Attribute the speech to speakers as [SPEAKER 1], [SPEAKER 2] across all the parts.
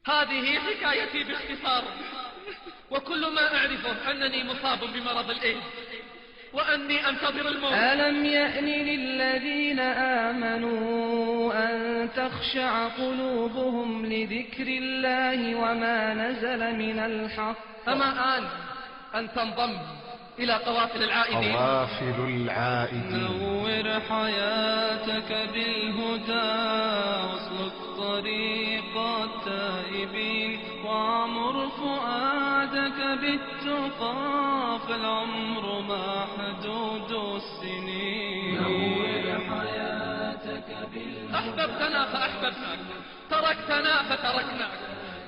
[SPEAKER 1] هذه حكايتي باختصار، وكل ما أعرفه أنني مصاب بمرض الإيدز وأني أنتظر الموت.
[SPEAKER 2] ألم يأن للذين آمنوا أن تخشع قلوبهم لذكر الله وما نزل من الحق.
[SPEAKER 1] أما آن أن تنضم إلى قوافل العائدين.
[SPEAKER 3] قوافل العائدين.
[SPEAKER 2] نور حياتك بالهدى واسلك طريق التائبين وعمر فؤادك بالتقى فالعمر محدود السنين. نور حياتك بالهدى.
[SPEAKER 1] أحببتنا فأحببناك، تركتنا فتركناك،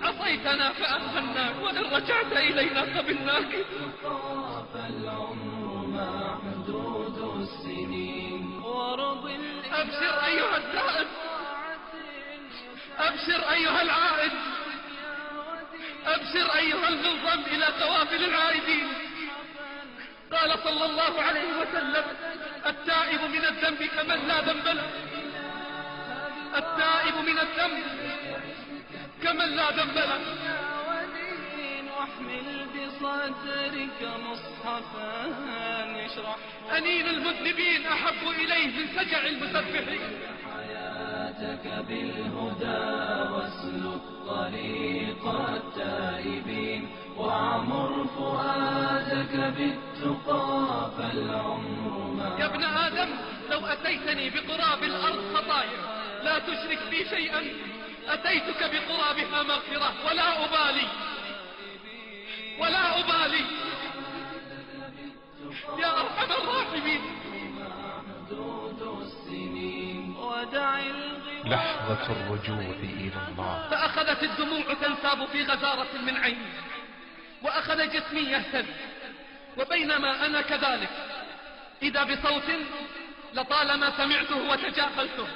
[SPEAKER 1] عصيتنا فأهناك، وإن رجعت إلينا قبلناك.
[SPEAKER 2] فالعمر محدود السنين.
[SPEAKER 1] أبشر أيها التائب، أبشر أيها العائد، أبشر أيها المنضم إلى قوافل العائدين. قال صلى الله عليه وسلم: التائب من الذنب كمن لا ذنب له، التائب من الذنب كمن لا ذنب له.
[SPEAKER 2] واحمل بصدرك مصحفا يشرح
[SPEAKER 1] أنين المذنبين أحب إليه من سجع المسبحين.
[SPEAKER 2] حياتك بالهدى واسلك طريق التائبين وعمر فؤادك بالتقى فالعمر ما.
[SPEAKER 1] يا ابن آدم، لو أتيتني بقراب الأرض خطايا لا تشرك بي شيئا أتيتك بقرابها مغفرة، ولا أبالي ولا أبالي يا أرحم الراحمين.
[SPEAKER 3] لحظة الرجوع إلى الله.
[SPEAKER 1] فأخذت الدموع تنساب في غزارة من عيني، وأخذ جسمي يهتز، وبينما أنا كذلك إذا بصوت لطالما سمعته وتجاهلته.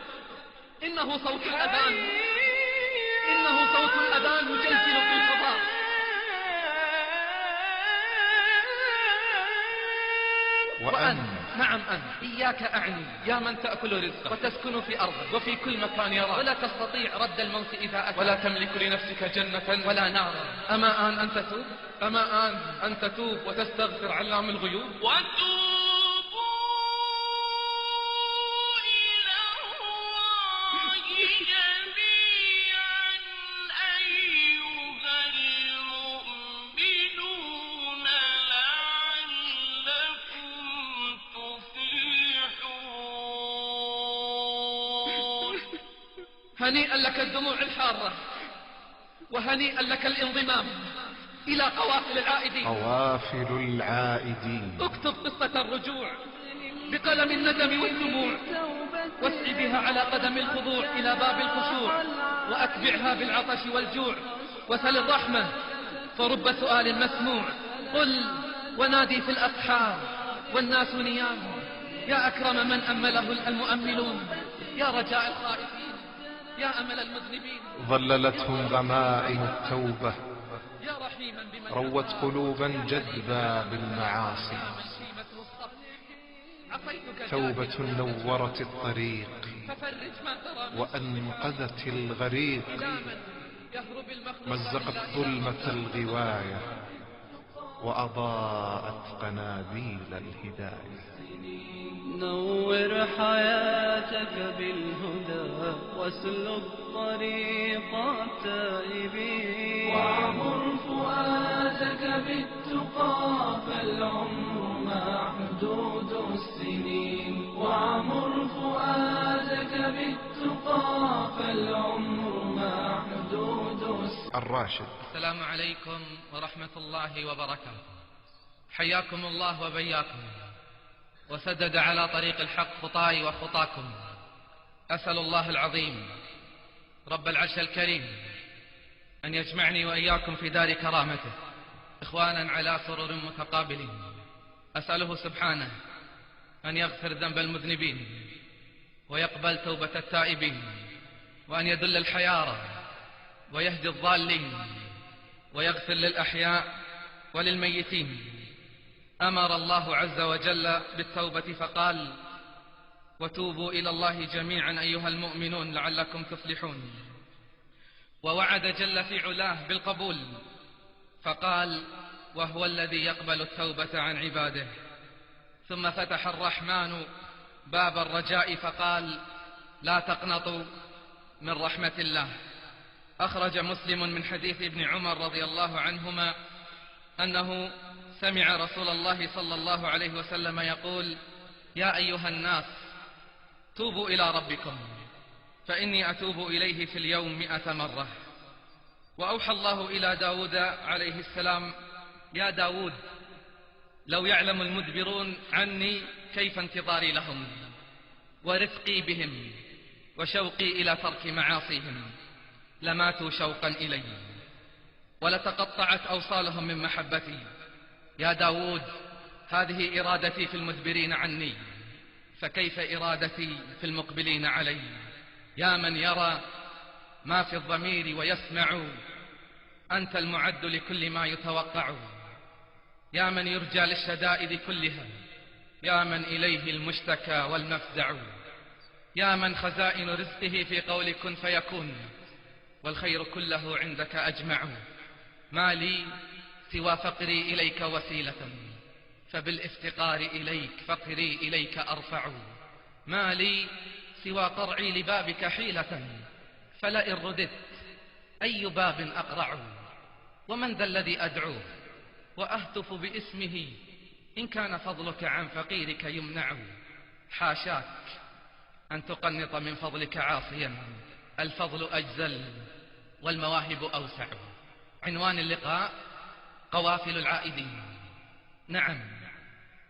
[SPEAKER 1] إنه صوت الأذان، إنه صوت الأذان يجلجل في الفضاء. وأنت، نعم أنت، إياك أعني يا من تأكل رزقك وتسكن في أرضك وفي كل مكان يراك، ولا تستطيع رد الموت إذا أتى، ولا تملك لنفسك جنة ولا نارا. أما آن أن تتوب، أما آن أن تتوب وتستغفر علام الغيوب. هنيئا لك الدموع الحارة، وهنيئا لك الانضمام إلى قوافل العائدين.
[SPEAKER 3] قوافل العائدين.
[SPEAKER 1] اكتب قصة الرجوع بقلم الندم والدموع، واسعي بها على قدم الخضوع إلى باب الخشوع، وأتبعها بالعطش والجوع، وسل الرحمة فرب سؤال مسموع. قل ونادي في الأسحار والناس نيام، يا أكرم من أمله المؤملون، يا رجاء الخائفين، يا أمل المذنبين.
[SPEAKER 3] ظللتهم غمائم التوبة،
[SPEAKER 1] يا رحيما بمن
[SPEAKER 3] روت قلوبا جدبا بالمعاصي. توبة نورت الطريق وأنقذت الغريق، مزقت ظلمة الغواية وأضاءت قناديل الهداية.
[SPEAKER 2] نور حياتك بالهدى واسلك طريق التائبين وعمر فؤادك بالتقى فالعمر محدود السنين وعمر فؤادك بالتقى فالعمر محدود السنين.
[SPEAKER 3] الراشد.
[SPEAKER 1] السلام عليكم ورحمة الله وبركاته. حياكم الله وبياكم، وسدد على طريق الحق خطاي وخطاكم. أسأل الله العظيم رب العرش الكريم أن يجمعني وإياكم في دار كرامته إخوانا على سرر متقابلين. أسأله سبحانه أن يغفر ذنب المذنبين ويقبل توبة التائبين، وأن يدل الحيارى ويهدي الضالين ويغفر للأحياء وللميتين. أمر الله عز وجل بالتوبة فقال: وتوبوا إلى الله جميعا أيها المؤمنون لعلكم تفلحون. ووعد جل في علاه بالقبول فقال: وهو الذي يقبل التوبة عن عباده. ثم فتح الرحمن باب الرجاء فقال: لا تقنطوا من رحمة الله. أخرج مسلم من حديث ابن عمر رضي الله عنهما أنه سمع رسول الله صلى الله عليه وسلم يقول: يا أيها الناس توبوا إلى ربكم فإني أتوب إليه في اليوم 100 مرة. وأوحى الله إلى داود عليه السلام: يا داود لو يعلم المدبرون عني كيف انتظاري لهم ورفقي بهم وشوقي إلى ترك معاصيهم لماتوا شوقا إلي ولتقطعت أوصالهم من محبتي. يا داود هذه إرادتي في المدبرين عني، فكيف إرادتي في المقبلين علي؟ يا من يرى ما في الضمير ويسمع، أنت المعد لكل ما يتوقع. يا من يرجى للشدائد كلها، يا من إليه المشتكى والمفزع. يا من خزائن رزقه في قول كن فيكون، والخير كله عندك أجمع. ما لي سوى فقري إليك وسيلة، فبالافتقار إليك فقري إليك أرفع. ما لي سوى قرعي لبابك حيلة، فلئن رددت أي باب أقرع. ومن ذا الذي أدعوه وأهتف باسمه إن كان فضلك عن فقيرك يمنع. حاشاك أن تقنط من فضلك عاصيا، الفضل أجزل والمواهب أوسع. عنوان اللقاء: قوافل العائدين. نعم،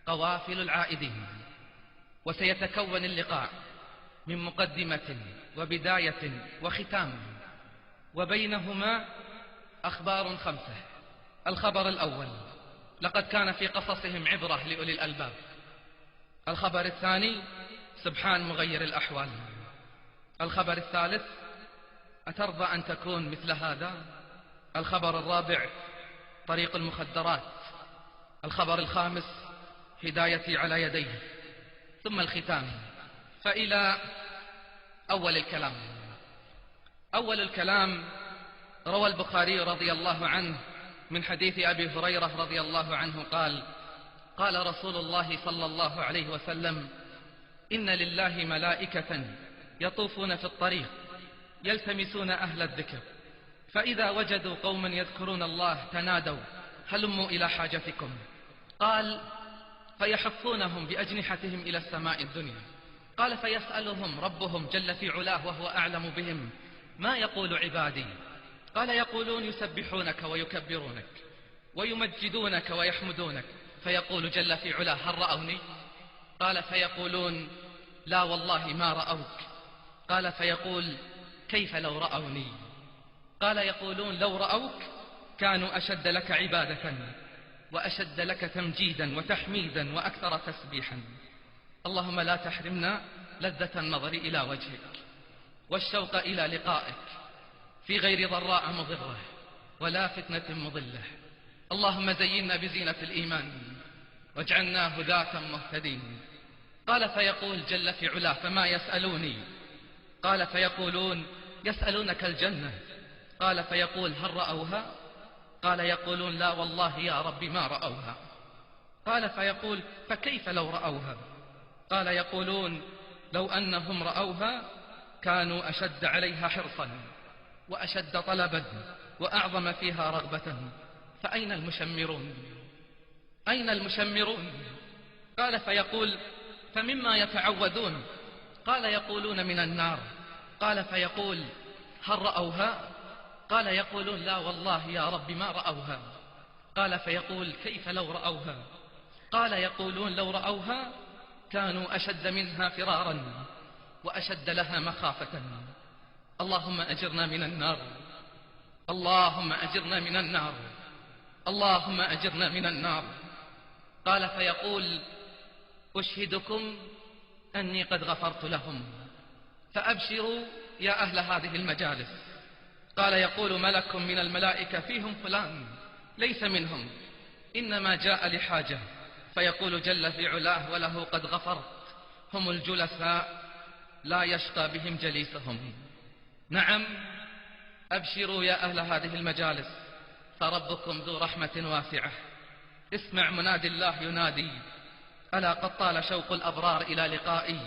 [SPEAKER 1] قوافل العائدين. وسيتكون اللقاء من مقدمة وبداية وختام، وبينهما أخبار 5. الخبر الأول: لقد كان في قصصهم عبرة لأولي الألباب. الخبر الثاني: سبحان مغير الأحوال. الخبر الثالث: أترضى أن تكون مثل هذا؟ الخبر الرابع: طريق المخدرات. الخبر الخامس: هدايتي على يديه. ثم الختام. فإلى أول الكلام. أول الكلام: روى البخاري رضي الله عنه من حديث أبي هريرة رضي الله عنه قال: قال رسول الله صلى الله عليه وسلم: إن لله ملائكة يطوفون في الطريق يلتمسون أهل الذكر، فإذا وجدوا قوما يذكرون الله تنادوا هلموا إلى حاجتكم. قال: فيحفونهم بأجنحتهم إلى السماء الدنيا. قال: فيسألهم ربهم جل في علاه وهو أعلم بهم: ما يقول عبادي؟ قال: يقولون يسبحونك ويكبرونك ويمجدونك ويحمدونك. فيقول جل في علاه: هل رأوني؟ قال: فيقولون: لا والله ما رأوك. قال: فيقول: كيف لو رأوني؟ قال: يقولون: لو رأوك كانوا أشد لك عبادة وأشد لك تمجيدا وتحميدا وأكثر تسبيحا. اللهم لا تحرمنا لذة النظر إلى وجهك والشوق إلى لقائك في غير ضراء مضرة ولا فتنة مضلة. اللهم زينا بزينة الإيمان واجعلنا هداة مهتدين. قال: فيقول جل في علاه: فما يسألوني؟ قال: فيقولون: يسألونك الجنة. قال: فيقول: هل رأوها؟ قال: يقولون: لا والله يا رب ما رأوها. قال: فيقول: فكيف لو رأوها؟ قال: يقولون: لو أنهم رأوها كانوا أشد عليها حرصا وأشد طلبا وأعظم فيها رغبة. فأين المشمرون؟ أين المشمرون؟ قال: فيقول: فمما يتعوذون؟ قال: يقولون من النار. قال: فيقول: هل رأوها؟ قال: يقولون: لا والله يا رب ما رأوها. قال: فيقول: كيف لو رأوها؟ قال: يقولون: لو رأوها كانوا أشد منها فرارا وأشد لها مخافة. اللهم أجرنا من النار، اللهم أجرنا من النار، اللهم أجرنا من النار. قال: فيقول: أشهدكم أني قد غفرت لهم، فأبشروا يا أهل هذه المجالس. قال: يقول ملك من الملائكة: فيهم فلان ليس منهم، إنما جاء لحاجة. فيقول جل في علاه: وله قد غفرت هم الجلساء لا يشقى بهم جليسهم. نعم، أبشروا يا أهل هذه المجالس، فربكم ذو رحمة واسعة. اسمع منادي الله ينادي: ألا قد طال شوق الأبرار إلى لقائي،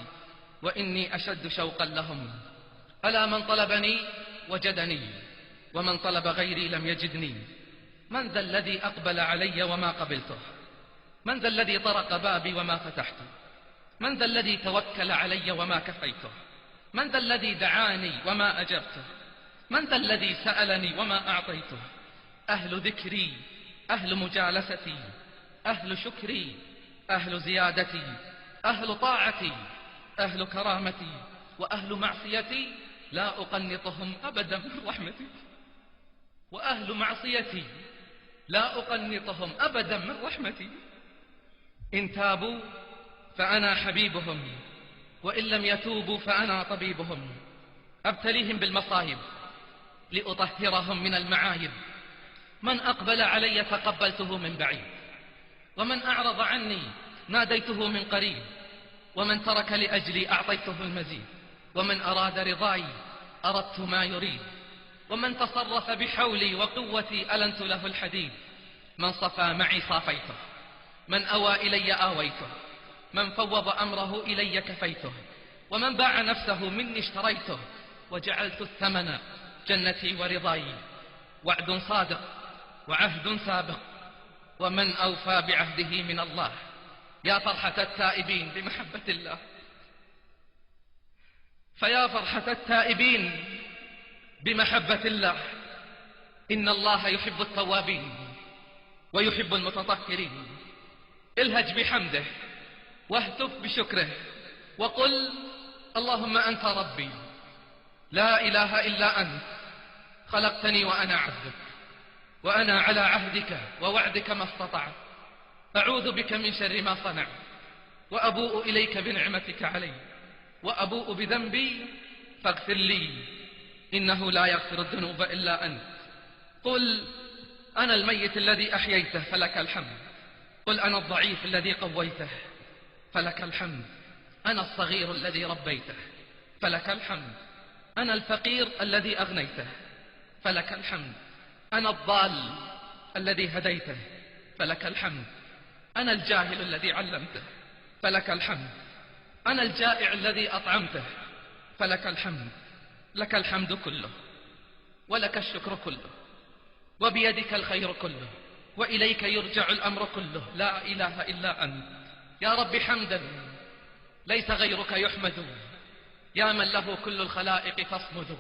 [SPEAKER 1] وإني أشد شوقا لهم. ألا من طلبني وجدني، ومن طلب غيري لم يجدني. من ذا الذي أقبل علي وما قبلته؟ من ذا الذي طرق بابي وما فتحته؟ من ذا الذي توكل علي وما كفيته؟ من ذا الذي دعاني وما أجبته؟ من ذا الذي سألني وما أعطيته؟ أهل ذكري، أهل مجالستي، أهل شكري، أهل زيادتي، أهل طاعتي، أهل كرامتي، وأهل معصيتي لا أقنطهم أبدا من رحمتي. وأهل معصيتي لا أقنطهم أبدا من رحمتي. إن تابوا فأنا حبيبهم، وإن لم يتوبوا فأنا طبيبهم. أبتليهم بالمصائب لأطهرهم من المعايب. من أقبل علي تقبلته من بعيد، ومن أعرض عني ناديته من قريب. ومن ترك لأجلي أعطيته المزيد، ومن أراد رضاي أردت ما يريد. ومن تصرف بحولي وقوتي ألنت له الحديد. من صفى معي صافيته، من أوى إلي آويته، من فوض أمره إلي كفيته. ومن باع نفسه مني اشتريته، وجعلت الثمن جنتي ورضاي. وعد صادق وعهد سابق، ومن أوفى بعهده من الله. يا فرحة التائبين بمحبة الله، فيا فرحة التائبين بمحبة الله. إن الله يحب التوابين ويحب المتطهرين. الهج بحمده واهتف بشكره، وقل: اللهم أنت ربي، لا إله إلا أنت، خلقتني وأنا عبدك، وأنا على عهدك ووعدك ما استطعت. أعوذ بك من شر ما صنعت، وأبوء إليك بنعمتك علي، وأبوء بذنبي فاغفر لي، إنه لا يغفر الذنوب إلا أنت. قل: أنا الميت الذي أحييته فلك الحمد. قل: أنا الضعيف الذي قويته فلك الحمد. أنا الصغير الذي ربيته فلك الحمد. أنا الفقير الذي أغنيته فلك الحمد. أنا الضال الذي هديته فلك الحمد. أنا الجاهل الذي علمته فلك الحمد. أنا الجائع الذي أطعمته فلك الحمد. لك الحمد كله، ولك الشكر كله، وبيدك الخير كله، وإليك يرجع الأمر كله. لا إله إلا أنت. يا رب حمدا ليس غيرك يحمد، يا من له كل الخلائق فاصمد.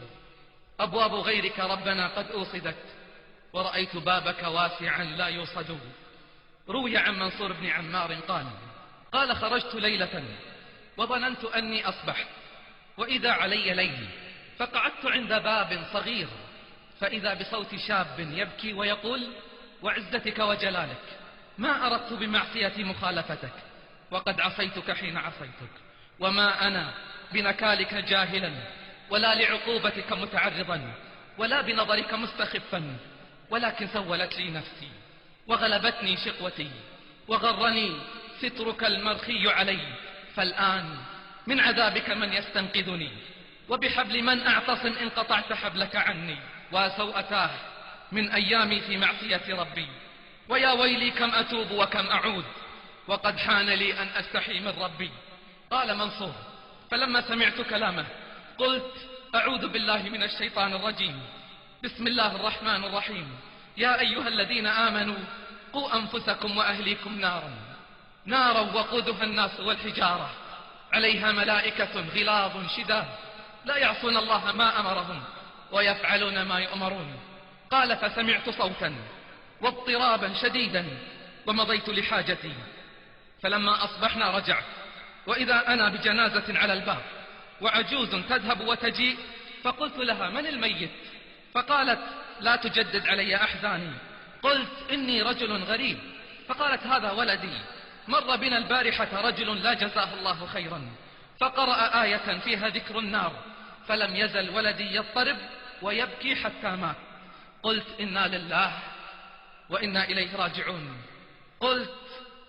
[SPEAKER 1] أبواب غيرك ربنا قد أوصدت، ورأيت بابك واسعا لا يوصد. روي عن منصور بن عمار قال: خرجت ليلة وظننت أني أصبحت، وإذا علي ليل، فقعدت عند باب صغير، فإذا بصوت شاب يبكي ويقول: وعزتك وجلالك ما أردت بمعصيتي مخالفتك، وقد عصيتك حين عصيتك، وما أنا بنكالك جاهلا، ولا لعقوبتك متعرضا، ولا بنظرك مستخفا، ولكن سولت لي نفسي وغلبتني شقوتي، وغرني سترك المرخي علي. فالآن من عذابك من يستنقذني، وبحبل من أعتصم إن قطعت حبلك عني. وسوءتاه من أيامي في معصية ربي، ويا ويلي كم أتوب وكم أعود، وقد حان لي أن أستحي من ربي. قال منصور: فلما سمعت كلامه قلت: أعوذ بالله من الشيطان الرجيم. بسم الله الرحمن الرحيم. يا أيها الذين آمنوا قوا أنفسكم وأهليكم نارا وقودها الناس والحجارة، عليها ملائكة غلاظ شداد لا يعصون الله ما أمرهم ويفعلون ما يؤمرون. قال: فسمعت صوتا واضطرابا شديدا، ومضيت لحاجتي، فلما أصبحنا رجعت، وإذا أنا بجنازة على الباب، وعجوز تذهب وتجيء، فقلت لها: من الميت؟ فقالت: لا تجدد علي أحزاني. قلت: إني رجل غريب. فقالت: هذا ولدي، مر بنا البارحة رجل لا جزاه الله خيرا، فقرأ آية فيها ذكر النار، فلم يزل ولدي يضطرب ويبكي حتى مات. قلت: إنا لله وإنا إليه راجعون. قلت: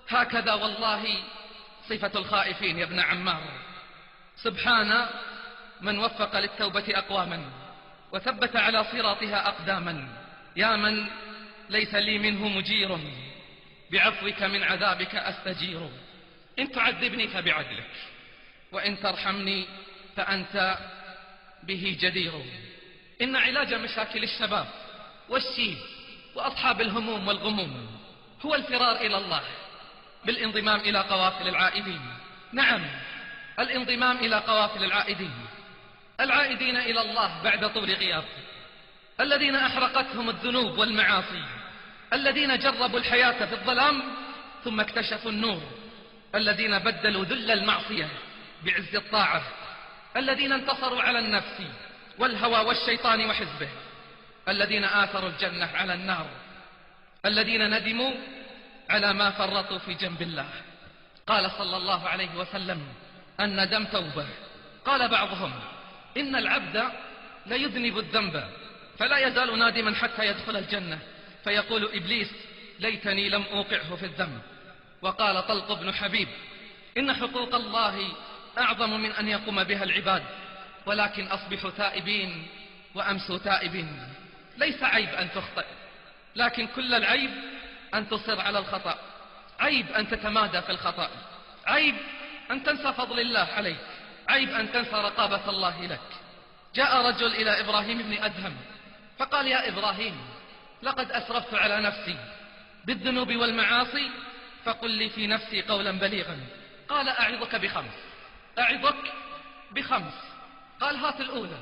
[SPEAKER 1] هكذا والله صفة الخائفين يا ابن عمار. سبحان من وفق للتوبة أقواما وثبت على صراطها أقداما. يا من ليس لي منه مجير، بعفوك من عذابك أستجير. إن تعذبني فبعدلك، وإن ترحمني فأنت به جدير. إن علاج مشاكل الشباب والشيب وأصحاب الهموم والغموم هو الفرار إلى الله بالانضمام إلى قوافل العائدين. نعم، الانضمام إلى قوافل العائدين إلى الله بعد طول غياب، الذين أحرقتهم الذنوب والمعاصي، الذين جربوا الحياة في الظلام ثم اكتشفوا النور، الذين بدلوا ذل المعصية بعز الطاعة، الذين انتصروا على النفس والهوى والشيطان وحزبه، الذين آثروا الجنة على النار، الذين ندموا على ما فرطوا في جنب الله. قال صلى الله عليه وسلم: الندم توبة. قال بعضهم: إن العبد ليذنب الذنب فلا يزال نادما حتى يدخل الجنة، فيقول إبليس: ليتني لم أوقعه في الذنب. وقال طلق بن حبيب: إن حقوق الله أعظم من أن يقوم بها العباد، ولكن أصبحوا تائبين وأمسوا تائبين. ليس عيب أن تخطئ، لكن كل العيب أن تصر على الخطأ، عيب أن تتمادى في الخطأ، عيب أن تنسى فضل الله عليك، عيب أن تنسى رقابة الله لك. جاء رجل إلى إبراهيم بن أدهم فقال: يا إبراهيم، لقد أسرفت على نفسي بالذنوب والمعاصي، فقل لي في نفسي قولا بليغا. قال: أعظك بخمس، أعظك بخمس. قال: هات الأولى.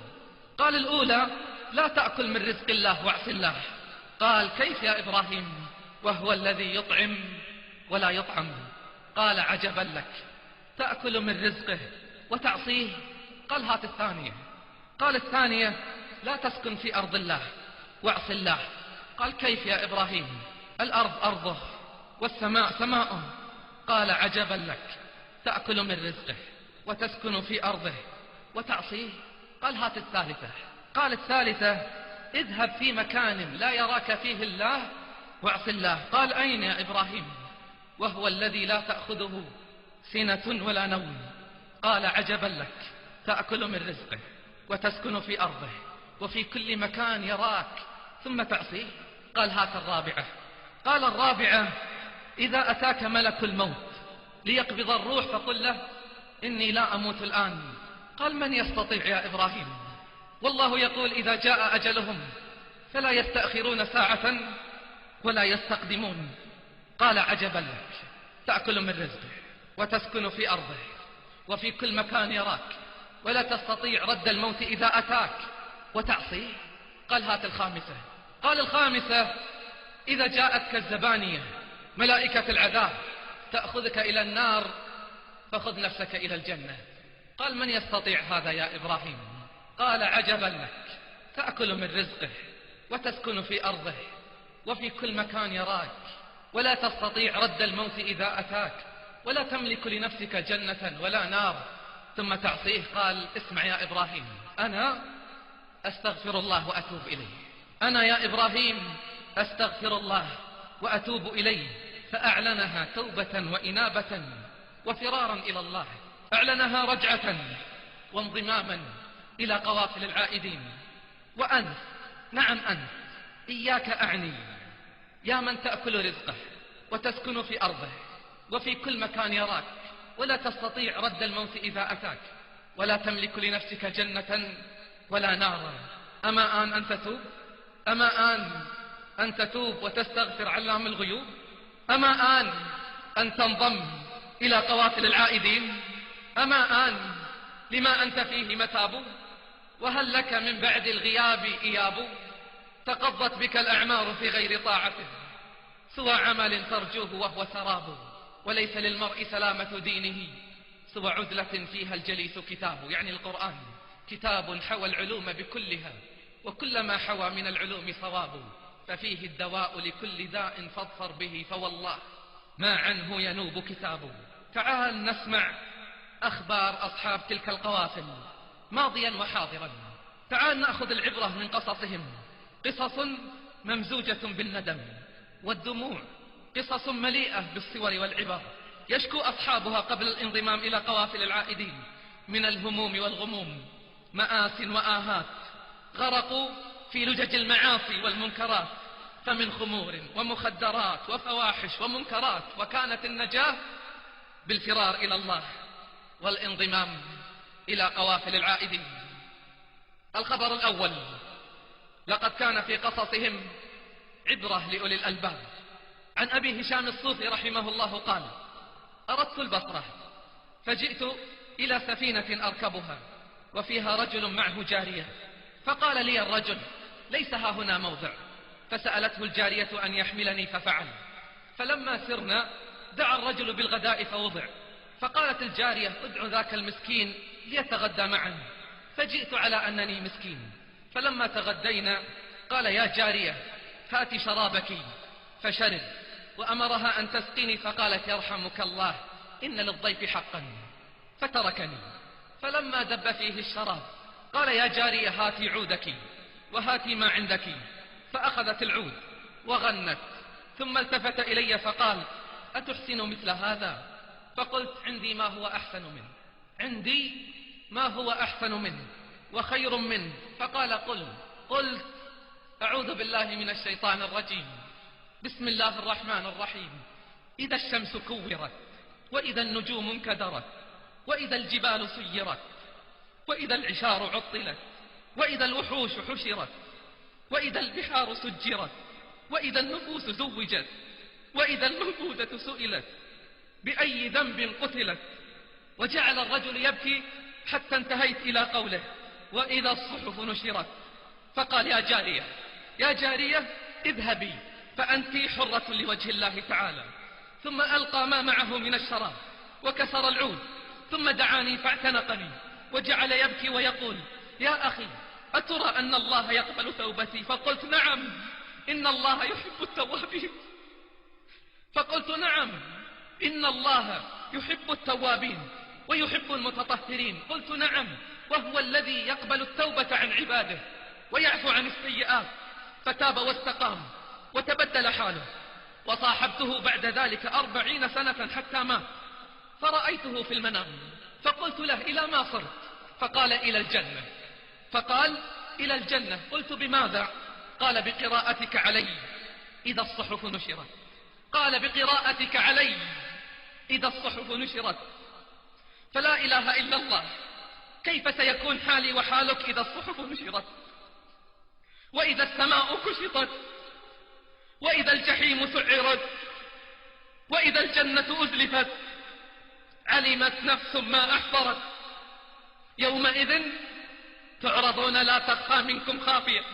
[SPEAKER 1] قال: الأولى: لا تأكل من رزق الله واعص الله. قال: كيف يا إبراهيم وهو الذي يطعم ولا يطعم؟ قال: عجبا لك، تأكل من رزقه وتعصيه. قال: هات الثانية. قال: الثانية: لا تسكن في أرض الله واعص الله. قال: كيف يا إبراهيم؟ الأرض أرضه والسماء سماؤه. قال: عجبا لك، تأكل من رزقه وتسكن في أرضه وتعصيه. قال: هات الثالثة. قال: الثالثة: اذهب في مكان لا يراك فيه الله واعص الله. قال: أين يا إبراهيم وهو الذي لا تأخذه سنة ولا نوم؟ قال: عجبا لك، تأكل من رزقه وتسكن في أرضه وفي كل مكان يراك ثم تعصيه. قال: هات الرابعة. قال: الرابعة: إذا أتاك ملك الموت ليقبض الروح فقل له: إني لا أموت الآن. قال: من يستطيع يا إبراهيم؟ والله يقول: إذا جاء أجلهم فلا يستأخرون ساعة ولا يستقدمون. قال: عجبا لك، تأكل من رزقه وتسكن في أرضه وفي كل مكان يراك ولا تستطيع رد الموت إذا أتاك وتعصيه. قال: هات الخامسة. قال: الخامسة: إذا جاءتك الزبانية ملائكة العذاب تأخذك إلى النار فخذ نفسك إلى الجنة. قال: من يستطيع هذا يا إبراهيم؟ قال: عجبا لك، تأكل من رزقه وتسكن في أرضه وفي كل مكان يراك ولا تستطيع رد الموت إذا أتاك ولا تملك لنفسك جنة ولا نار ثم تعصيه. قال: اسمع يا إبراهيم، أنا أستغفر الله وأتوب إليه. أنا يا إبراهيم أستغفر الله وأتوب إليه. فأعلنها توبة وإنابة وفرارا إلى الله، أعلنها رجعة وانضماما إلى قوافل العائدين. وأنت، نعم أنت، إياك أعني يا من تأكل رزقه وتسكن في أرضه وفي كل مكان يراك ولا تستطيع رد الموت إذا أتاك ولا تملك لنفسك جنة ولا نارا. أما آن أن تتوب؟ أما آن أن تتوب وتستغفر علام الغيوب؟ أما آن أن تنضم إلى قوافل العائدين؟ أما آن لما أنت فيه متاب؟ وهل لك من بعد الغياب إياب؟ تقضت بك الأعمار في غير طاعته سوى عمل ترجوه وهو سراب. وليس للمرء سلامة دينه سوى عزلة فيها الجليس كتاب، يعني القرآن كتاب حوى العلوم بكلها وكل ما حوى من العلوم صواب، ففيه الدواء لكل داء فاظفر به فوالله ما عنه ينوب كتاب. تعال نسمع أخبار أصحاب تلك القوافل ماضيا وحاضرا. تعال نأخذ العبرة من قصصهم، قصص ممزوجة بالندم والدموع، قصص مليئة بالصور والعبر، يشكو أصحابها قبل الانضمام إلى قوافل العائدين من الهموم والغموم، مآس وآهات، غرقوا في لجج المعاصي والمنكرات، فمن خمور ومخدرات وفواحش ومنكرات، وكانت النجاة بالفرار إلى الله والانضمام إلى قوافل العائدين. الخبر الأول: لقد كان في قصصهم عبرة لأولي الألباب. عن أبي هشام الصوفي رحمه الله قال: أردت البصرة فجئت إلى سفينة أركبها وفيها رجل معه جارية، فقال لي الرجل: ليس ها هنا موضع. فسألته الجارية أن يحملني ففعل. فلما سرنا دعا الرجل بالغداء فوضع، فقالت الجارية: ادع ذاك المسكين ليتغدى معنا. فجئت على أنني مسكين. فلما تغدينا قال: يا جارية هاتي شرابك، فشرب، وأمرها أن تسقيني فقالت: يرحمك الله إن للضيف حقا، فتركني. فلما دب فيه الشراب قال: يا جارية هاتي عودك وهاتي ما عندك. فأخذت العود وغنت، ثم التفت إلي فقال: أتحسن مثل هذا؟ فقلت: عندي ما هو أحسن منه، عندي ما هو أحسن منه وخير منه. فقال: قلت: أعوذ بالله من الشيطان الرجيم، بسم الله الرحمن الرحيم. إذا الشمس كورت، وإذا النجوم انكدرت، وإذا الجبال سيرت، وإذا العشار عطلت، وإذا الوحوش حشرت، وإذا البحار سجرت، وإذا النفوس زوجت، وإذا الموءودة سئلت، بأي ذنب قتلت. وجعل الرجل يبكي حتى انتهيت إلى قوله: وإذا الصحف نشرت. فقال: يا جارية اذهبي فأنت حرة لوجه الله تعالى. ثم ألقى ما معه من الشراب وكسر العود، ثم دعاني فاعتنقني وجعل يبكي ويقول: يا أخي أترى أن الله يقبل توبتي؟ فقلت: نعم، إن الله يحب التوابين. فقلت: نعم، إن الله يحب التوابين ويحب المتطهرين. قلت: نعم، وهو الذي يقبل التوبة عن عباده ويعفو عن السيئات. فتاب واستقام وتبدل حاله. وصاحبته بعد ذلك 40 سنة حتى مات. فرأيته في المنام فقلت له: إلى ما صرت؟ فقال: إلى الجنة. فقال: إلى الجنة. قلت: بماذا؟ قال: بقراءتك علي إذا الصحف نشرت. قال: بقراءتك علي إذا الصحف نشرت. فلا إله إلا الله، كيف سيكون حالي وحالك إذا الصحف نشرت، وإذا السماء كشطت، وإذا الجحيم سعرت، وإذا الجنة أزلفت؟ علمت نفس ما أحضرت. يومئذ تعرضون لا تخفى منكم خافية.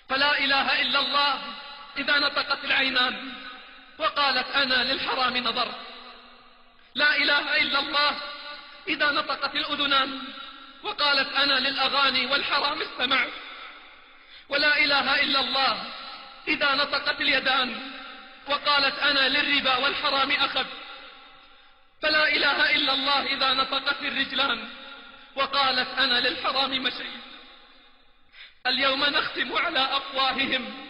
[SPEAKER 1] فلا إله إلا الله إذا نطقت العينان وقالت: أنا للحرام نظرت. لا إله إلا الله إذا نطقت الأذنان وقالت: أنا للأغاني والحرام استمعت. ولا إله إلا الله إذا نطقت اليدان وقالت: أنا للربا والحرام أخذ. فلا إله إلا الله إذا نطقت الرجلان وقالت: أنا للحرام مشيت. اليوم نختم على أفواههم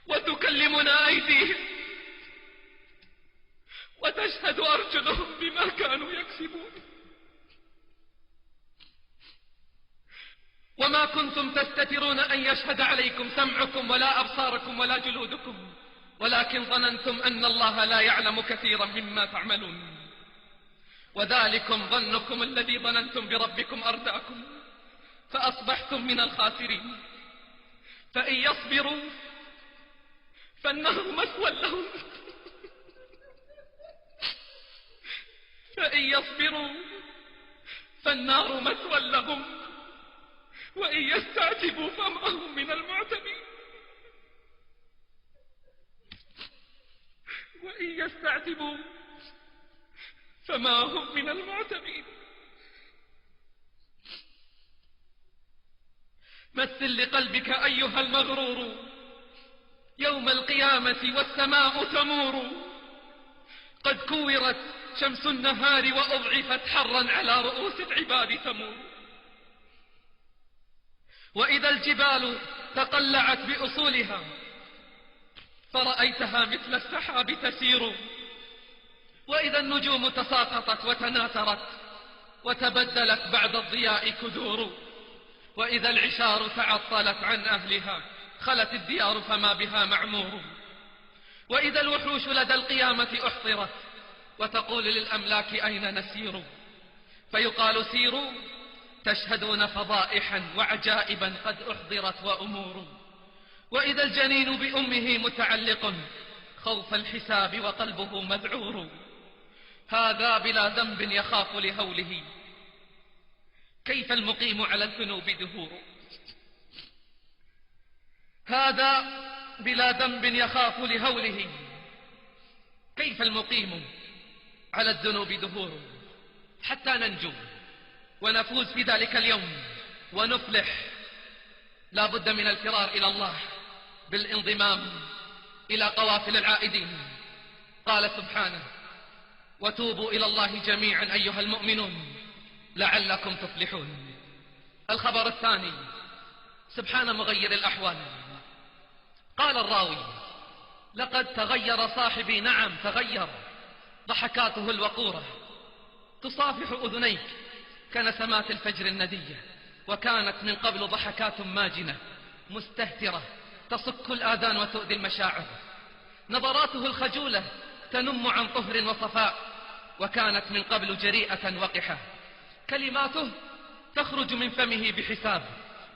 [SPEAKER 1] وتكلمنا أيديهم وتشهد أرجلهم بما كانوا يكسبون. وما كنتم تستترون أن يشهد عليكم سمعكم ولا أبصاركم ولا جلودكم، ولكن ظننتم أن الله لا يعلم كثيرا مما تعملون. وذلكم ظنكم الذي ظننتم بربكم أرداكم فأصبحتم من الخاسرين. فإن يصبروا فالنار مثوى لهم فإن يصبروا فالنار مثوى لهم، وإن يستعتبوا فما هم من المعتبين. وإن يستعتبوا فما هم من المعتبين. مثل لقلبك أيها المغرور يوم القيامة والسماء تمور، قد كورت شمس النهار وأضعفت حرا على رؤوس العباد تمور. وإذا الجبال تقلعت بأصولها فرأيتها مثل السحاب تسير، وإذا النجوم تساقطت وتناثرت وتبدلت بعد الضياء كدور، وإذا العشار تعطلت عن أهلها خلت الديار فما بها معمور، وإذا الوحوش لدى القيامة أحضرت وتقول للأملاك أين نسير، فيقال سيروا تشهدون فضائحا وعجائبا قد أحضرت وأمور، وإذا الجنين بأمه متعلق خوف الحساب وقلبه مذعور، هذا بلا ذنب يخاف لهوله كيف المقيم على الذنوب دهور. هذا بلا ذنب يخاف لهوله كيف المقيم على الذنوب دهور. حتى ننجو ونفوز في ذلك اليوم ونفلح لا بد من الفرار إلى الله بالانضمام إلى قوافل العائدين. قال سبحانه: وتوبوا إلى الله جميعا أيها المؤمنون لعلكم تفلحون. الخبر الثاني: سبحان مغير الأحوال. قال الراوي: لقد تغير صاحبي. نعم تغير، ضحكاته الوقورة تصافح أذنيك كنسمات الفجر الندية، وكانت من قبل ضحكات ماجنة مستهترة تصك الآذان وتؤذي المشاعر. نظراته الخجولة تنم عن طهر وصفاء، وكانت من قبل جريئة وقحة. كلماته تخرج من فمه بحساب،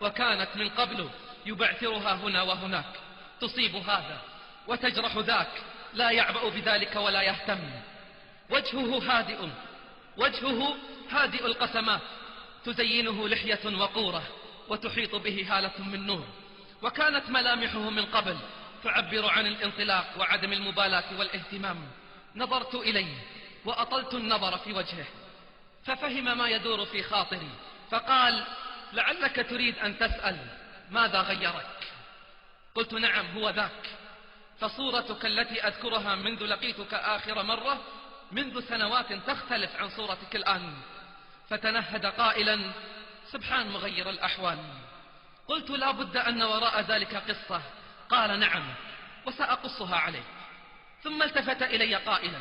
[SPEAKER 1] وكانت من قبل يبعثرها هنا وهناك، تصيب هذا وتجرح ذاك، لا يعبأ بذلك ولا يهتم. وجهه هادئ القسمات، تزينه لحية وقورة وتحيط به هالة من نور. وكانت ملامحه من قبل تعبر عن الانطلاق وعدم المبالاة والاهتمام. نظرت إليه وأطلت النظر في وجهه ففهم ما يدور في خاطري، فقال: لعلك تريد أن تسأل ماذا غيرك؟ قلت: نعم هو ذاك، فصورتك التي أذكرها منذ لقيتك آخر مرة منذ سنوات تختلف عن صورتك الآن. فتنهد قائلا: سبحان مغير الأحوال. قلت: لا بد أن وراء ذلك قصة. قال: نعم وسأقصها عليك. ثم التفت إلي قائلا: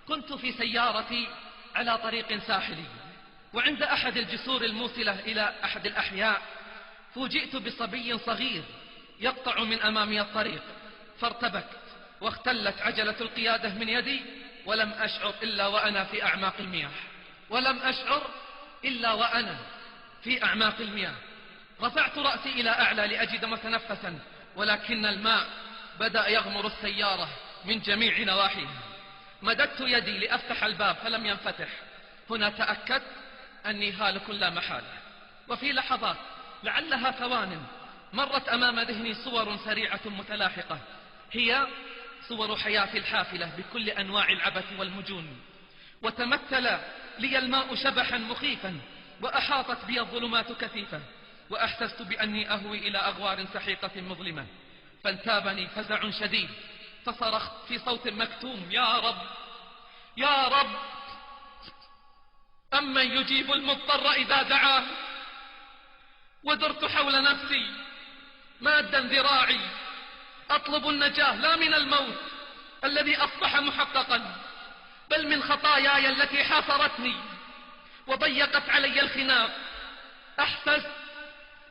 [SPEAKER 1] كنت في سيارتي على طريق ساحلي، وعند أحد الجسور الموصلة إلى أحد الأحياء فوجئت بصبي صغير يقطع من أمامي الطريق، فارتبكت واختلت عجلة القيادة من يدي، ولم أشعر إلا وأنا في أعماق المياه. رفعت رأسي إلى أعلى لأجد متنفسا، ولكن الماء بدأ يغمر السيارة من جميع نواحيها. مددت يدي لأفتح الباب فلم ينفتح. هنا تأكدت أني هالك لا محالة. وفي لحظات لعلها ثوان مرت أمام ذهني صور سريعة متلاحقة، هي صور حياتي الحافلة بكل أنواع العبث والمجون. وتمثل لي الماء شبحا مخيفا، وأحاطت بي الظلمات كثيفة، وأحسست بأني أهوي إلى أغوار سحيقة مظلمة. فانتابني فزع شديد، فصرخت في صوت مكتوم: يا رب يا رب، أمن يجيب المضطر إذا دعاه. ودرت حول نفسي مادا ذراعي أطلب النجاة، لا من الموت الذي أصبح محققا، بل من خطاياي التي حاصرتني وضيقت علي الخناق. أحسست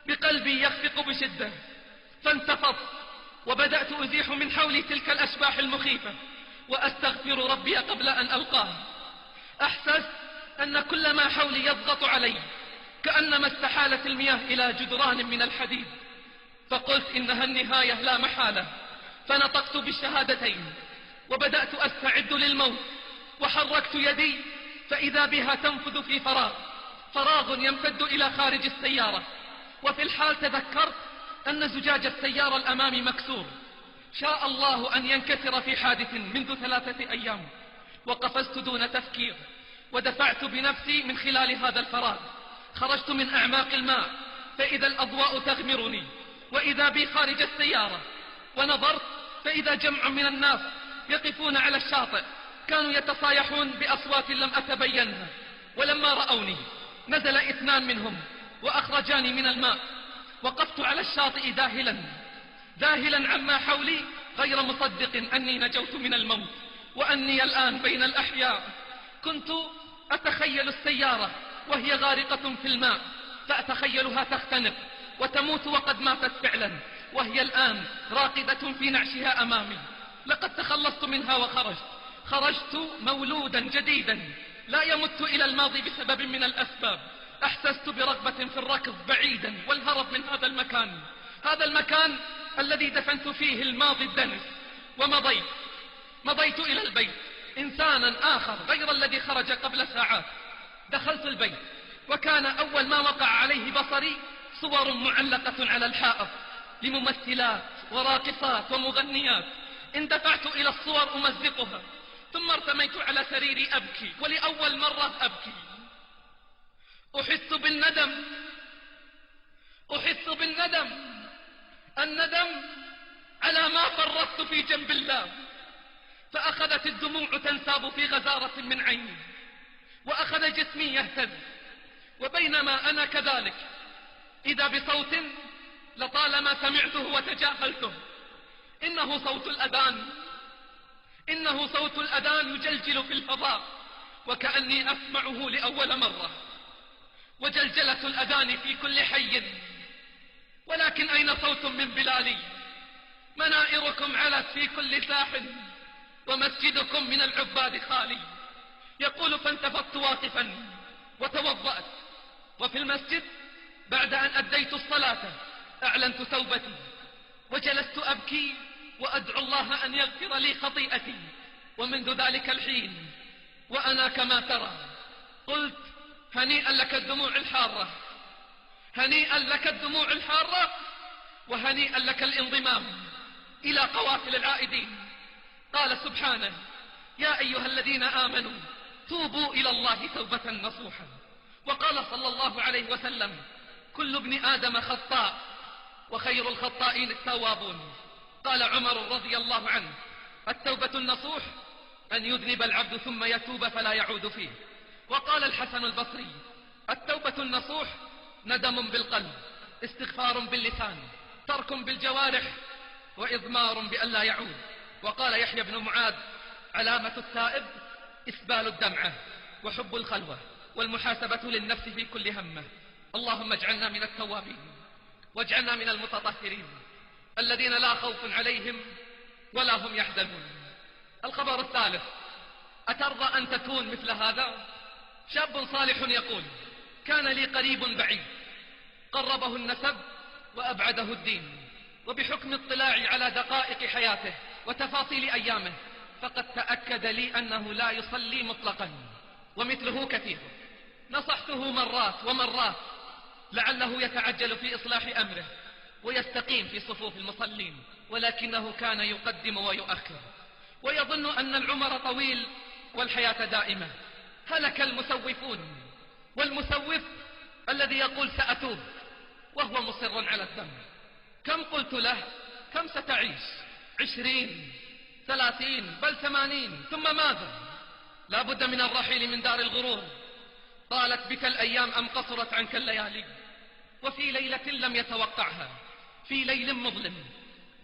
[SPEAKER 1] بقلبي يخفق بشدة، فانتفضت وبدأت أزيح من حولي تلك الأشباح المخيفة وأستغفر ربي قبل أن ألقاه. أحسست أن كل ما حولي يضغط علي، كأنما استحالت المياه إلى جدران من الحديد. فقلت إنها النهاية لا محالة، فنطقت بالشهادتين وبدأت أستعد للموت. وحركت يدي فإذا بها تنفذ في فراغ يمتد إلى خارج السيارة. وفي الحال تذكرت أن زجاج السيارة الأمامي مكسور، شاء الله أن ينكسر في حادث منذ 3 أيام. وقفزت دون تفكير ودفعت بنفسي من خلال هذا الفراغ. خرجت من أعماق الماء فإذا الأضواء تغمرني، وإذا بي خارج السيارة. ونظرت فإذا جمع من الناس يقفون على الشاطئ، كانوا يتصايحون بأصوات لم أتبينها. ولما رأوني نزل 2 منهم وأخرجاني من الماء. وقفت على الشاطئ ذاهلا عما حولي، غير مصدق أني نجوت من الموت. وأني الآن بين الأحياء. كنت أتخيل السيارة وهي غارقة في الماء، فأتخيلها تختنق وتموت وقد ماتت فعلا، وهي الآن راقدة في نعشها أمامي. لقد تخلصت منها خرجت مولودا جديدا لا يمت إلى الماضي بسبب من الأسباب. أحسست برغبة في الركض بعيدا والهرب من هذا المكان الذي دفنت فيه الماضي الدنس. ومضيت إلى البيت، إنسانا آخر غير الذي خرج قبل ساعات. دخلت البيت وكان أول ما وقع عليه بصري صور معلقة على الحائط لممثلات وراقصات ومغنيات. اندفعت إلى الصور أمزقها، ثم ارتميت على سريري أبكي، ولأول مرة أبكي. أحس بالندم، الندم على ما فرطت في جنب الله. فأخذت الدموع تنساب في غزارة من عيني، وأخذ جسمي يهتز. وبينما أنا كذلك إذا بصوت لطالما سمعته وتجاهلته، إنه صوت الأذان يجلجل في الفضاء، وكأني أسمعه لأول مرة. وجلجلة الأذان في كل حي، ولكن أين صوت من بلالي؟ منائركم علت في كل ساح، ومسجدكم من العباد خالي. يقول فانتفضت واقفا وتوضأت، وفي المسجد بعد أن أديت الصلاة أعلنت توبتي، وجلست أبكي وأدعو الله أن يغفر لي خطيئتي. ومنذ ذلك الحين وأنا كما ترى قلت هنيئا لك الدموع الحارة، وهنيئا لك الانضمام إلى قوافل العائدين. قال سبحانه: يا أيها الذين آمنوا توبوا إلى الله توبة نصوحا. وقال صلى الله عليه وسلم: كل ابن آدم خطاء وخير الخطائين التوابون. قال عمر رضي الله عنه: التوبة النصوح أن يذنب العبد ثم يتوب فلا يعود فيه. وقال الحسن البصري: التوبة النصوح ندم بالقلب، استغفار باللسان، ترك بالجوارح، وإضمار بأن لا يعود. وقال يحيى بن معاذ: علامة التائب إسبال الدمعة وحب الخلوة والمحاسبة للنفس في كل همة. اللهم اجعلنا من التوابين، واجعلنا من المتطهرين الذين لا خوف عليهم ولا هم يحزنون. الخبر الثالث: أترضى أن تكون مثل هذا؟ شاب صالح يقول: كان لي قريب بعيد، قربه النسب وأبعده الدين، وبحكم اطلاعي على دقائق حياته وتفاصيل أيامه فقد تأكد لي أنه لا يصلي مطلقا، ومثله كثير. نصحته مرات ومرات لعله يتعجل في إصلاح أمره ويستقيم في صفوف المصلين، ولكنه كان يقدم ويؤخر، ويظن أن العمر طويل والحياة دائمة. هلك المسوفون، والمسوف الذي يقول سأتوب وهو مصر على الذنب. كم قلت له: كم ستعيش؟ 20 30 بل 80، ثم ماذا؟ لا بد من الرحيل من دار الغرور. طالت بك الأيام أم قصرت عنك الليالي؟ وفي ليلة لم يتوقعها، في ليل مظلم،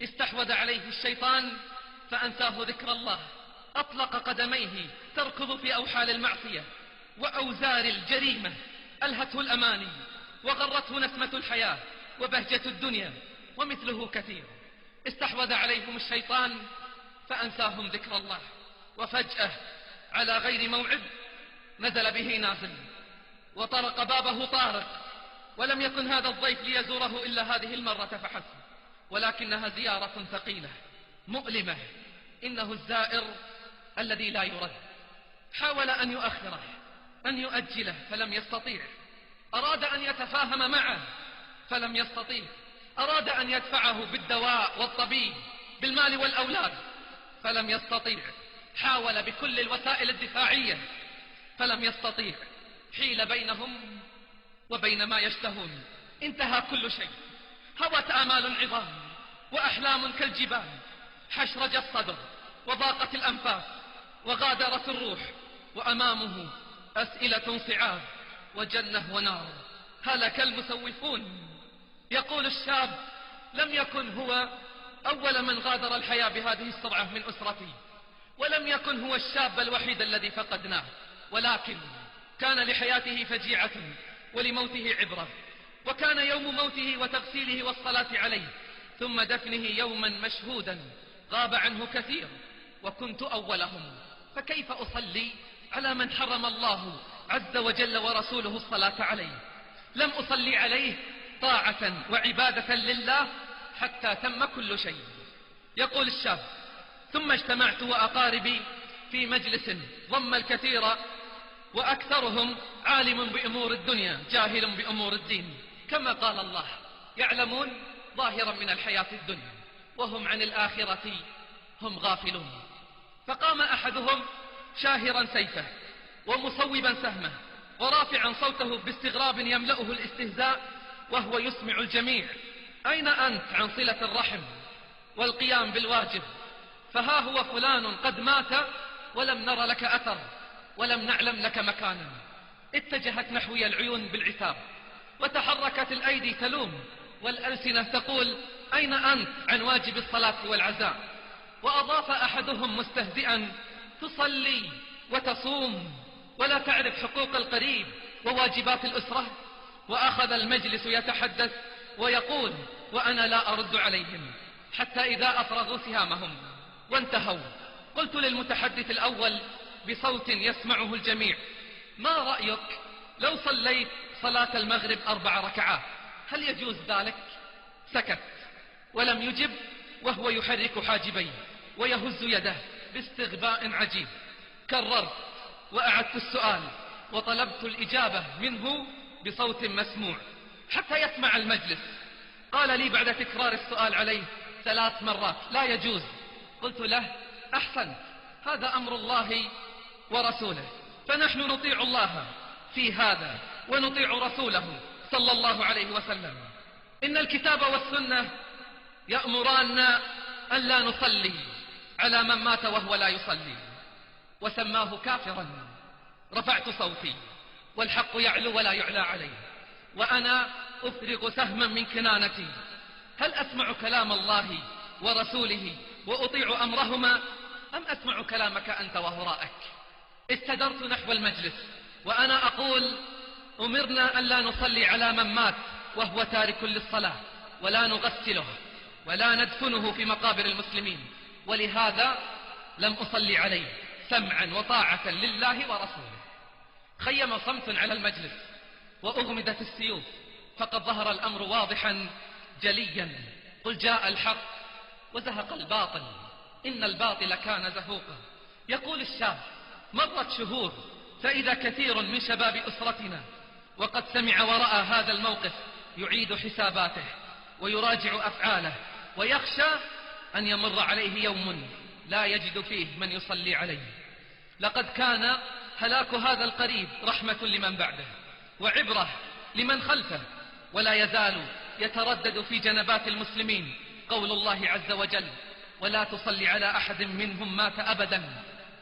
[SPEAKER 1] استحوذ عليه الشيطان فأنساه ذكر الله، أطلق قدميه تركض في أوحال المعصية وأوزار الجريمة، ألهته الأماني وغرته نسمة الحياة وبهجة الدنيا، ومثله كثير. استحوذ عليهم الشيطان فأنساهم ذكر الله، وفجأة على غير موعد نزل به نازل، وطرق بابه طارق، ولم يكن هذا الضيف ليزوره إلا هذه المرة فحسب، ولكنها زيارة ثقيلة مؤلمة. إنه الزائر الذي لا يرد. حاول أن يؤخره، أن يؤجله، فلم يستطيع. أراد أن يتفاهم معه فلم يستطيع. أراد أن يدفعه بالدواء والطبيب، بالمال والأولاد، فلم يستطيع. حاول بكل الوسائل الدفاعية فلم يستطيع. حيل بينهم وبين ما يشتهون. انتهى كل شيء. هوت آمال عظام وأحلام كالجبال، حشرج الصدر وضاقت الأنفاس وغادرت الروح، وأمامه أسئلة صعاب وجنة ونار. هلك المسوفون. يقول الشاب: لم يكن هو أول من غادر الحياة بهذه السرعة من أسرتي، ولم يكن هو الشاب الوحيد الذي فقدناه، ولكن كان لحياته فجيعة ولموته عبرة. وكان يوم موته وتغسيله والصلاة عليه ثم دفنه يوما مشهودا غاب عنه كثير، وكنت أولهم، فكيف أصلي على من حرم الله عز وجل ورسوله الصلاة عليه؟ لم أصلي عليه طاعة وعبادة لله حتى تم كل شيء. يقول الشاب: ثم اجتمعت وأقاربي في مجلس ضم الكثير، وأكثرهم عالم بأمور الدنيا جاهل بأمور الدين، كما قال الله: يعلمون ظاهرا من الحياة الدنيا وهم عن الآخرة هم غافلون. فقام أحدهم شاهرا سيفه ومصوبا سهمه ورافعا صوته باستغراب يملأه الاستهزاء وهو يسمع الجميع: أين أنت عن صلة الرحم والقيام بالواجب؟ فها هو فلان قد مات ولم نر لك أثر ولم نعلم لك مكانا. اتجهت نحوي العيون بالعتاب، وتحركت الأيدي تلوم، والألسنة تقول: أين أنت عن واجب الصلاة والعزاء؟ وأضاف أحدهم مستهزئا: تصلي وتصوم ولا تعرف حقوق القريب وواجبات الأسرة؟ وأخذ المجلس يتحدث ويقول وأنا لا أرد عليهم، حتى إذا أفرغوا سهامهم وانتهوا قلت للمتحدث الأول بصوت يسمعه الجميع: ما رأيك لو صليت صلاة المغرب 4 ركعات، هل يجوز ذلك؟ سكت ولم يجب، وهو يحرك حاجبيه ويهز يده باستغباء عجيب. كررت وأعدت السؤال وطلبت الإجابة منه بصوت مسموع حتى يسمع المجلس. قال لي بعد تكرار السؤال عليه 3 مرات: لا يجوز. قلت له: أحسنت، هذا أمر الله ورسوله، فنحن نطيع الله في هذا ونطيع رسوله صلى الله عليه وسلم. إن الكتاب والسنة يأمران أن لا نصلي على من مات وهو لا يصلي، وسماه كافرا. رفعت صوتي والحق يعلو ولا يعلى عليه، وأنا أفرغ سهما من كنانتي: هل أسمع كلام الله ورسوله وأطيع أمرهما، أم أسمع كلامك أنت وهرائك؟ استدرت نحو المجلس وأنا أقول: أمرنا أن لا نصلي على من مات وهو تارك للصلاة، ولا نغسله ولا ندفنه في مقابر المسلمين، ولهذا لم أصلي عليه سمعا وطاعة لله ورسوله. خيم صمت على المجلس وأغمدت السيوف، فقد ظهر الأمر واضحا جليا. قل جاء الحق وزهق الباطل إن الباطل كان زهوقا. يقول الشاب: مرت شهور فإذا كثير من شباب أسرتنا وقد سمع ورأى هذا الموقف يعيد حساباته ويراجع أفعاله، ويخشى أن يمر عليه يوم لا يجد فيه من يصلي عليه. لقد كان هلاك هذا القريب رحمة لمن بعده وعبرة لمن خلفه، ولا يزال يتردد في جنبات المسلمين قول الله عز وجل: ولا تصلي على أحد منهم مات أبدا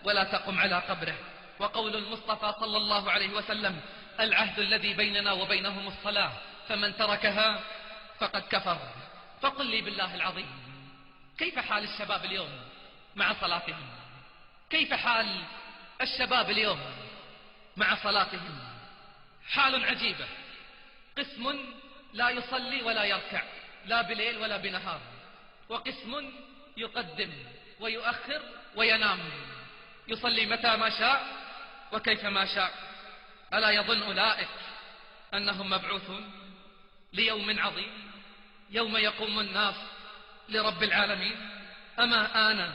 [SPEAKER 1] ولا تقم على قبره، وقول المصطفى صلى الله عليه وسلم: العهد الذي بيننا وبينهم الصلاة، فمن تركها فقد كفر. فقل لي بالله العظيم، كيف حال الشباب اليوم مع صلاتهم؟ كيف حال الشباب اليوم مع صلاتهم؟ حال عجيبة. قسم لا يصلي ولا يركع لا بليل ولا بنهار، وقسم يقدم ويؤخر وينام، يصلي متى ما شاء وكيف ما شاء. ألا يظن أولئك أنهم مبعوثون ليوم عظيم يوم يقوم الناس لرب العالمين؟ أما آن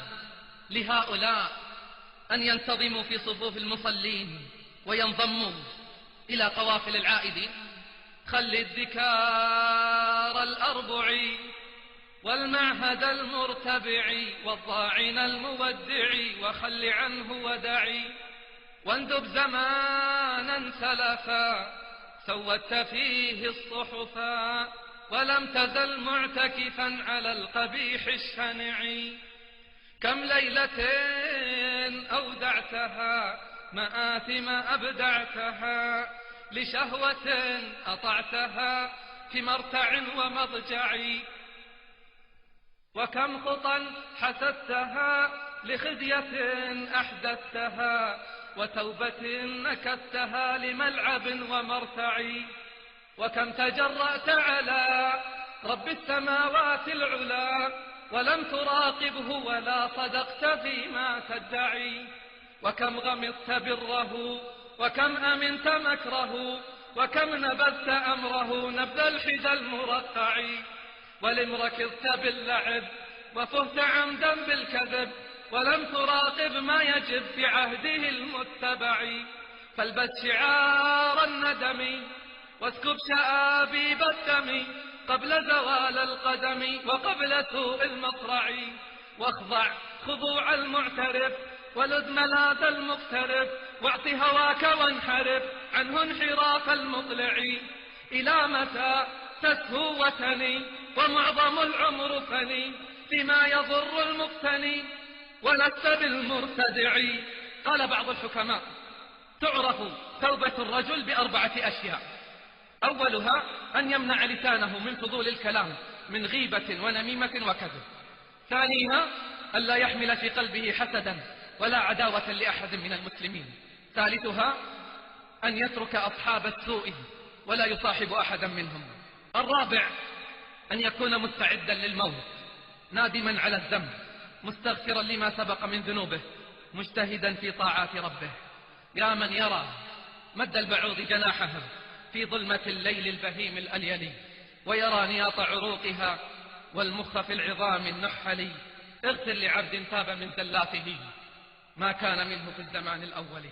[SPEAKER 1] لهؤلاء أن ينتظموا في صفوف المصلين وينضموا إلى قوافل العائدين؟ خل الذكار الأربع والمعهد المرتبع والضاعن المودع وخل عنه ودعي، واندب زمانا سلفا سودت فيه الصحفا ولم تزل معتكفا على القبيح الشنع. كم ليلة أودعتها مآثم أبدعتها لشهوة أطعتها في مرتع ومضجع، وكم خطا حسدتها لخزية أحدثتها وتوبة نكثتها لملعب ومرتع. وكم تجرأت على رب السماوات العلا ولم تراقبه ولا صدقت فيما تدعي. وكم غمضت بره وكم أمنت مكره وكم نبذت أمره نبذ الحجى المرقع. ولم ركضت باللعب وفهت عمدا بالكذب ولم تراقب ما يجب في عهده المتبع. فالبس شعار الندم واسكب شآبيب الدم قبل زوال القدم وقبل سوء المصرع. واخضع خضوع المعترف ولد ملاذ المقترف واعط هواك وانحرف عنه انحراف المطلع. إلى متى تسهو وتني ومعظم العمر فني فيما يضر المقتني ولست بالمرتدع. قال بعض الحكماء: تعرف توبة الرجل ب4 أشياء: أولها أن يمنع لسانه من فضول الكلام من غيبة ونميمة وكذب. ثانيها أن لا يحمل في قلبه حسدا ولا عداوة لأحد من المسلمين. ثالثها أن يترك أصحاب السوء ولا يصاحب أحدا منهم. الرابع أن يكون مستعدا للموت نادما على الذنب مستغفرا لما سبق من ذنوبه مجتهدا في طاعات ربه. يا من يرى مد البعوض جناحها في ظلمة الليل البهيم الأليلي ويرى نياط عروقها والمخ في العظام النحلي، اغفر لعبد تاب من زلاته ما كان منه في الزمان الأول.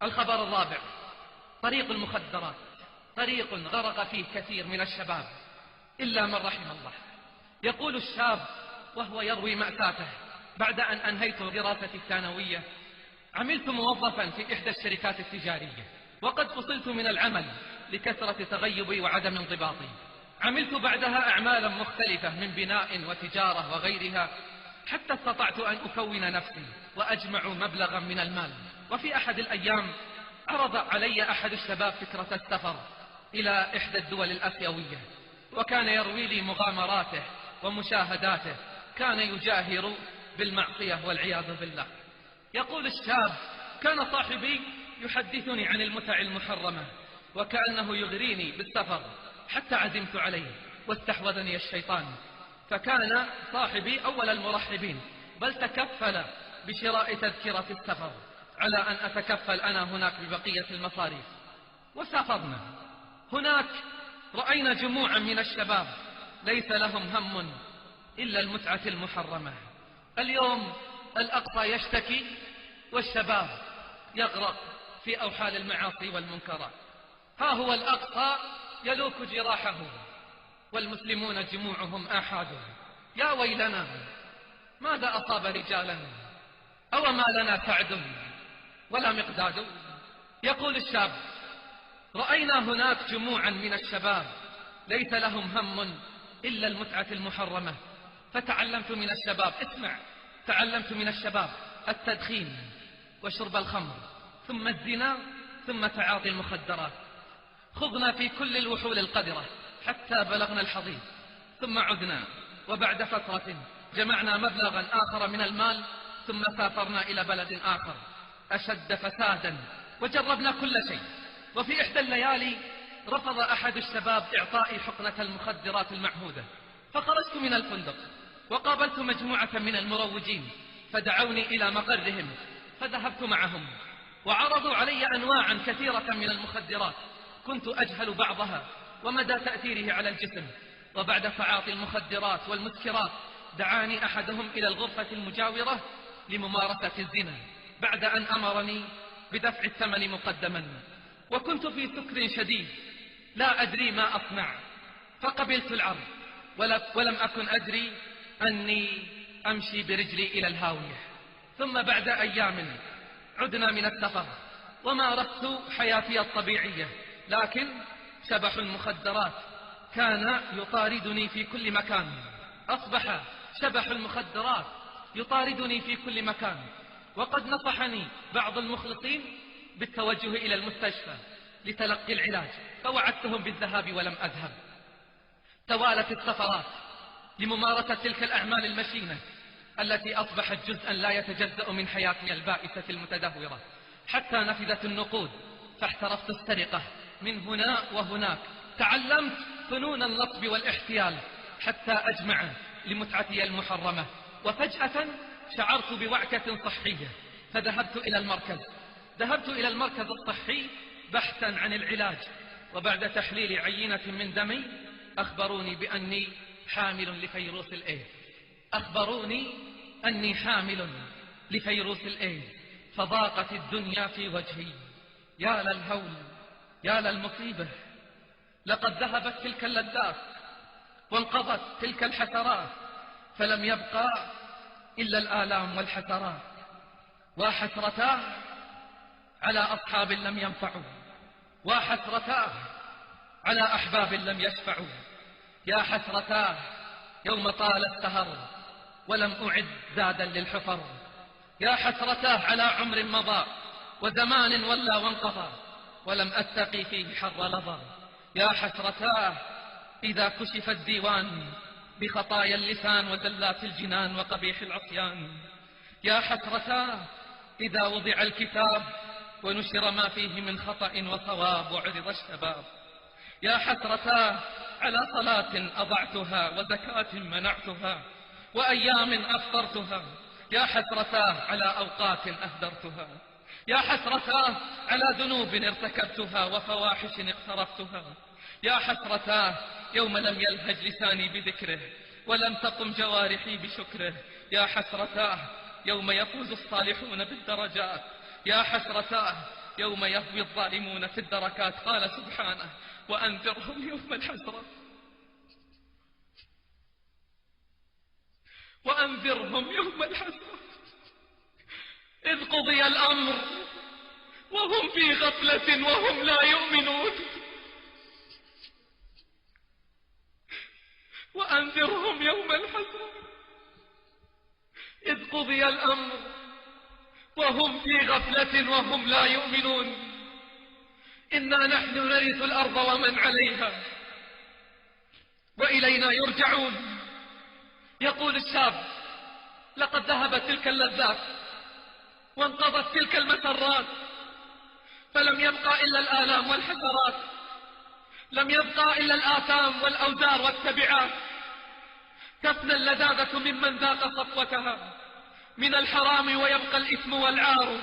[SPEAKER 1] الخبر الرابع: طريق المخدرات طريق غرق فيه كثير من الشباب إلا من رحم الله. يقول الشاب وهو يروي مأساته: بعد أن أنهيت دراستي الثانوية عملت موظفا في إحدى الشركات التجارية، وقد فصلت من العمل لكثرة تغيبي وعدم انضباطي. عملت بعدها أعمالا مختلفة من بناء وتجارة وغيرها حتى استطعت أن أكون نفسي وأجمع مبلغا من المال. وفي أحد الأيام عرض علي أحد الشباب فكرة السفر إلى إحدى الدول الآسيوية، وكان يروي لي مغامراته ومشاهداته، كان يجاهر بالمعصية والعياذ بالله. يقول الشاب: كان صاحبي يحدثني عن المتع المحرمة وكأنه يغريني بالسفر حتى عزمت عليه واستحوذني الشيطان، فكان صاحبي أول المرحبين، بل تكفل بشراء تذكرة السفر على أن أتكفل أنا هناك ببقية المصاريف. وسافرنا. هناك رأينا جموعا من الشباب ليس لهم هم إلا المتعة المحرمة. اليوم الأقصى يشتكي والشباب يغرق في أوحال المعاصي والمنكرات. ها هو الأقصى يلوك جراحه والمسلمون جموعهم آحاد. يا ويلنا، ماذا أصاب رجالا؟ أو ما لنا سعد ولا مقداد؟ يقول الشاب: رأينا هناك جموعا من الشباب ليس لهم هم إلا المتعة المحرمة، فتعلمت من الشباب، اسمع، تعلمت من الشباب التدخين وشرب الخمر ثم الزنا ثم تعاطي المخدرات. خضنا في كل الوحول القذرة حتى بلغنا الحضيض، ثم عدنا، وبعد فترة جمعنا مبلغا آخر من المال ثم سافرنا إلى بلد آخر أشد فسادا، وجربنا كل شيء. وفي إحدى الليالي رفض أحد الشباب إعطائي حقنة المخدرات المعهودة، فخرجت من الفندق وقابلت مجموعة من المروجين فدعوني إلى مقرهم، فذهبت معهم وعرضوا علي أنواعا كثيرة من المخدرات كنت أجهل بعضها ومدى تأثيره على الجسم. وبعد تعاطي المخدرات والمسكرات دعاني أحدهم إلى الغرفة المجاورة لممارسة الزنا بعد أن أمرني بدفع الثمن مقدما، وكنت في سكر شديد لا أدري ما أصنع، فقبلت العرض ولم أكن أدري أني أمشي برجلي إلى الهاوية. ثم بعد أيام عدنا من السفر ومارست حياتي الطبيعية، لكن شبح المخدرات كان يطاردني في كل مكان. أصبح شبح المخدرات يطاردني في كل مكان، وقد نصحني بعض المخلصين بالتوجه إلى المستشفى لتلقي العلاج، فوعدتهم بالذهاب ولم أذهب. توالت السفرات لممارسة تلك الأعمال المشينة التي أصبحت جزءا لا يتجزأ من حياتي البائسة المتدهورة، حتى نفذت النقود فاحترفت السرقة من هنا وهناك. تعلمت فنون النصب والاحتيال حتى أجمع لمتعتي المحرمة. وفجأة شعرت بوعكة صحية فذهبت إلى المركز الصحي بحثا عن العلاج. وبعد تحليل عينة من دمي أخبروني بأني حامل لفيروس الإيدز. فضاقت الدنيا في وجهي. يا للهول، يا للمصيبة، لقد ذهبت تلك اللذات وانقضت تلك الحسرات، فلم يبقى إلا الآلام والحسرات. وحسرتاه على أصحاب لم ينفعوا، وحسرتاه على أحباب لم يشفعوا. يا حسرتاه يوم طال السهر ولم أعد زادا للحفر. يا حسرتاه على عمر مضى وزمان ولى وانقضى ولم أتقي فيه حر لظى. يا حسرتاه إذا كشف الديوان بخطايا اللسان وزلات الجنان وقبيح العصيان. يا حسرتاه إذا وضع الكتاب ونشر ما فيه من خطأ وصواب وعرض الشباب. يا حسرتاه على صلاة أضعتها وزكاة منعتها وأيام أفطرتها. يا حسرتاه على أوقات أهدرتها. يا حسرتاه على ذنوب ارتكبتها وفواحش اقترفتها. يا حسرتاه يوم لم يلهج لساني بذكره ولم تقم جوارحي بشكره. يا حسرتاه يوم يفوز الصالحون بالدرجات. يا حسرتاه يوم يهوي الظالمون في الدركات. قال سبحانه: وأنذرهم يوم الحسرة، وأنذرهم يوم الحسرة إذ قضي الأمر وهم في غفلة وهم لا يؤمنون. وأنذرهم يوم الحسرة إذ قضي الأمر وهم في غفلة وهم لا يؤمنون. إنا نحن نرث الأرض ومن عليها وإلينا يرجعون. يقول الشاب: لقد ذهبت تلك اللذات وانقضت تلك المسرات، فلم يبقى إلا الآلام والحسرات، لم يبقى إلا الآثام والأوزار والتبعات. تفنى اللذاذة ممن ذاق صفوتها من الحرام ويبقى الإثم والعار.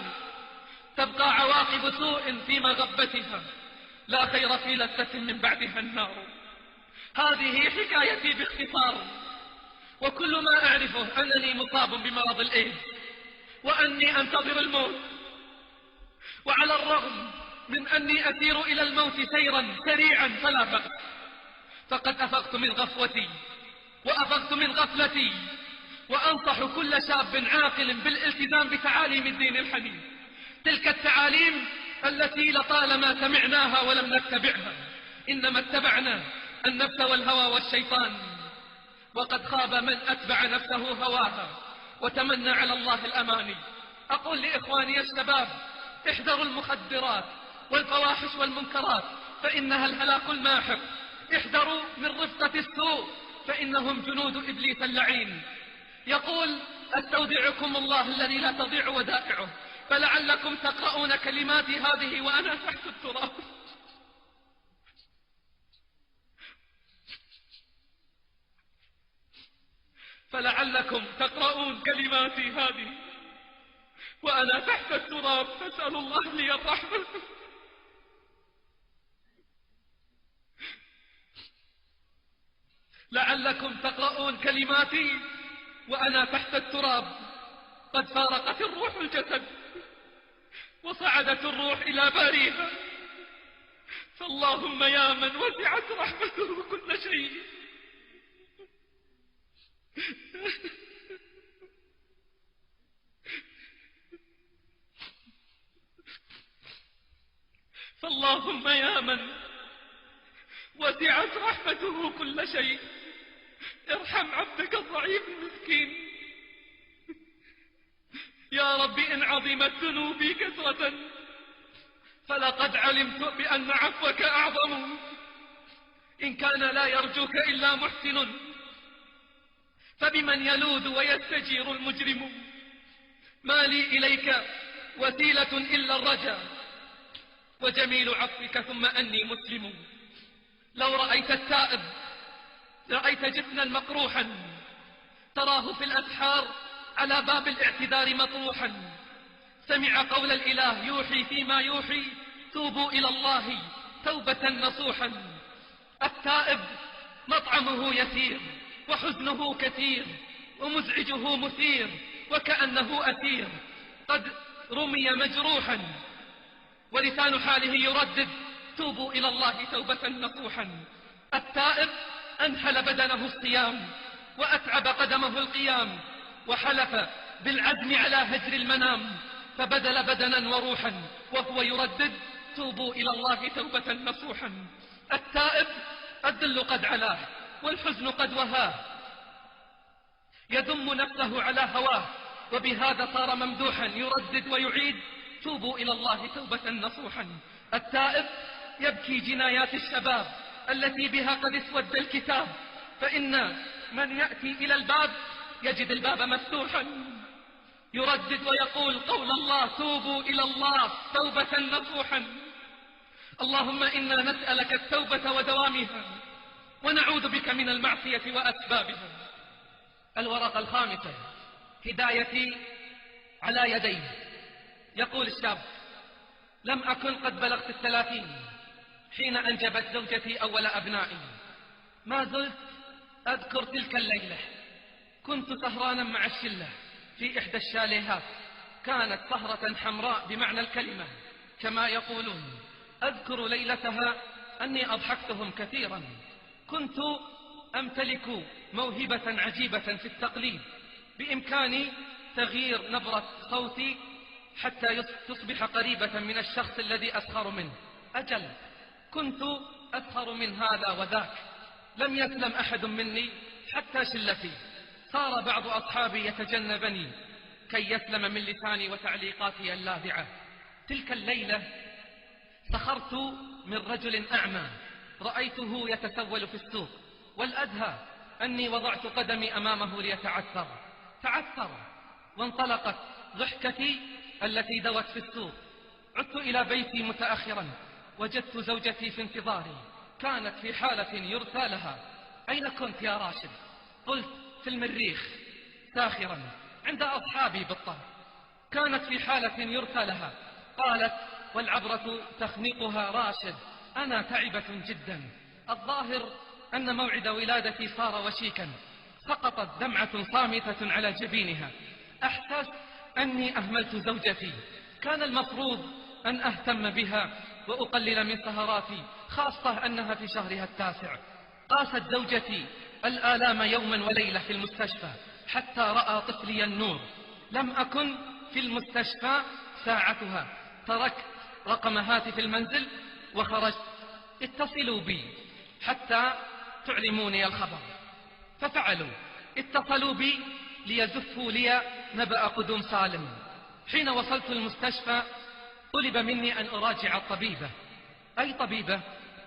[SPEAKER 1] تبقى عواقب سوء في مغبتها، لا خير في لذة من بعدها النار. هذه حكايتي باختصار، وكل ما أعرفه أنني مصاب بمرض الإيدز وأني أنتظر الموت. وعلى الرغم من أني أسير إلى الموت سيرا سريعا فلا بأس، فقد أفقت من غفوتي وأفقت من غفلتي. وأنصح كل شاب عاقل بالالتزام بتعاليم الدين الحنيف، تلك التعاليم التي لطالما سمعناها ولم نتبعها، إنما اتبعنا النفس والهوى والشيطان. وقد خاب من أتبع نفسه هواها وتمنى على الله الأماني. أقول لإخواني الشباب: احذروا المخدرات والفواحش والمنكرات فإنها الهلاك الماحق. احذروا من رفقة السوء فإنهم جنود إبليس اللعين. يقول: أستودعكم الله الذي لا تضيع ودائعه، فلعلكم تقرؤون كلماتي هذه وأنا تحت التراب. فلعلكم تقرؤون كلماتي هذه وأنا تحت التراب، فاسأل الله لي الرحمة. لعلكم تقرؤون كلماتي وأنا تحت التراب. قد فارقت الروح الجسد وصعدت الروح إلى باريها، فاللهم يا من وسعت رحمته كل شيء، فاللهم يا من وسعت رحمته كل شيء، ارحم عبدك الضعيف المسكين. يا رب إن عظمت ذنوبي كثرة فلقد علمت بأن عفوك أعظم. إن كان لا يرجوك إلا محسن فبمن يلوذ ويستجير المجرم؟ ما لي إليك وسيلة إلا الرجاء وجميل عفوك ثم أني مسلم. لو رأيت التائب رأيت جفنا مقروحا تراه في الأسحار على باب الاعتذار مطروحا. سمع قول الإله يوحي فيما يوحي توبوا إلى الله توبة نصوحا. التائب مطعمه يسير وحزنه كثير ومزعجه مثير وكأنه أثير قد رمي مجروحا ولسان حاله يردد توبوا إلى الله توبة نصوحا. التائب أنحل بدنه الصيام وأتعب قدمه القيام وحلف بالعزم على هجر المنام فبدل بدنا وروحا وهو يردد توبوا إلى الله توبة نصوحا. التائب الذل قد علاه والحزن قد وهاه يذم نفسه على هواه وبهذا صار ممدوحا يردد ويعيد توبوا إلى الله توبة نصوحا. التائب يبكي جنايات الشباب التي بها قد اسود الكتاب فإن من يأتي إلى الباب يجد الباب مفتوحا يردد ويقول قول الله توبوا إلى الله توبة نصوحا. اللهم إنا نسألك التوبة ودوامها ونعوذ بك من المعصية وأسبابها. الورقة الخامسة هدايتي على يديه. يقول الشاب لم أكن قد بلغت 30 حين أنجبت زوجتي أول أبنائي. ما زلت أذكر تلك الليلة كنت سهرانا مع الشلة في إحدى الشاليهات كانت سهرة حمراء بمعنى الكلمة كما يقولون. أذكر ليلتها أني أضحكتهم كثيرا. كنت أمتلك موهبة عجيبة في التقليد بإمكاني تغيير نبرة صوتي حتى تصبح قريبة من الشخص الذي أسخر منه. أجل كنت أسخر من هذا وذاك لم يسلم أحد مني حتى شلتي. صار بعض أصحابي يتجنبني كي يسلم من لساني وتعليقاتي اللاذعة. تلك الليلة سخرت من رجل أعمى رأيته يتسول في السوق والأدهى أني وضعت قدمي أمامه ليتعثر. تعثر وانطلقت ضحكتي التي دوت في السوق. عدت إلى بيتي متأخرا وجدت زوجتي في انتظاري كانت في حالة يرثى لها. أين كنت يا راشد؟ قلت في المريخ ساخرا عند أصحابي بالطهر. كانت في حالة يرثى لها. قالت والعبرة تخنقها راشد أنا تعبة جدا. الظاهر أن موعد ولادتي صار وشيكا. سقطت دمعة صامتة على جبينها. أحسست أني أهملت زوجتي. كان المفروض أن أهتم بها وأقلل من سهراتي خاصة أنها في شهرها 9. قاست زوجتي الآلام يوما وليلة في المستشفى حتى رأى طفلي النور. لم أكن في المستشفى ساعتها. تركت رقم هاتف المنزل وخرجت. اتصلوا بي حتى تعلموني الخبر. ففعلوا. اتصلوا بي ليزفوا لي نبأ قدوم سالم. حين وصلت المستشفى طلب مني أن أراجع الطبيبة. أي طبيبة؟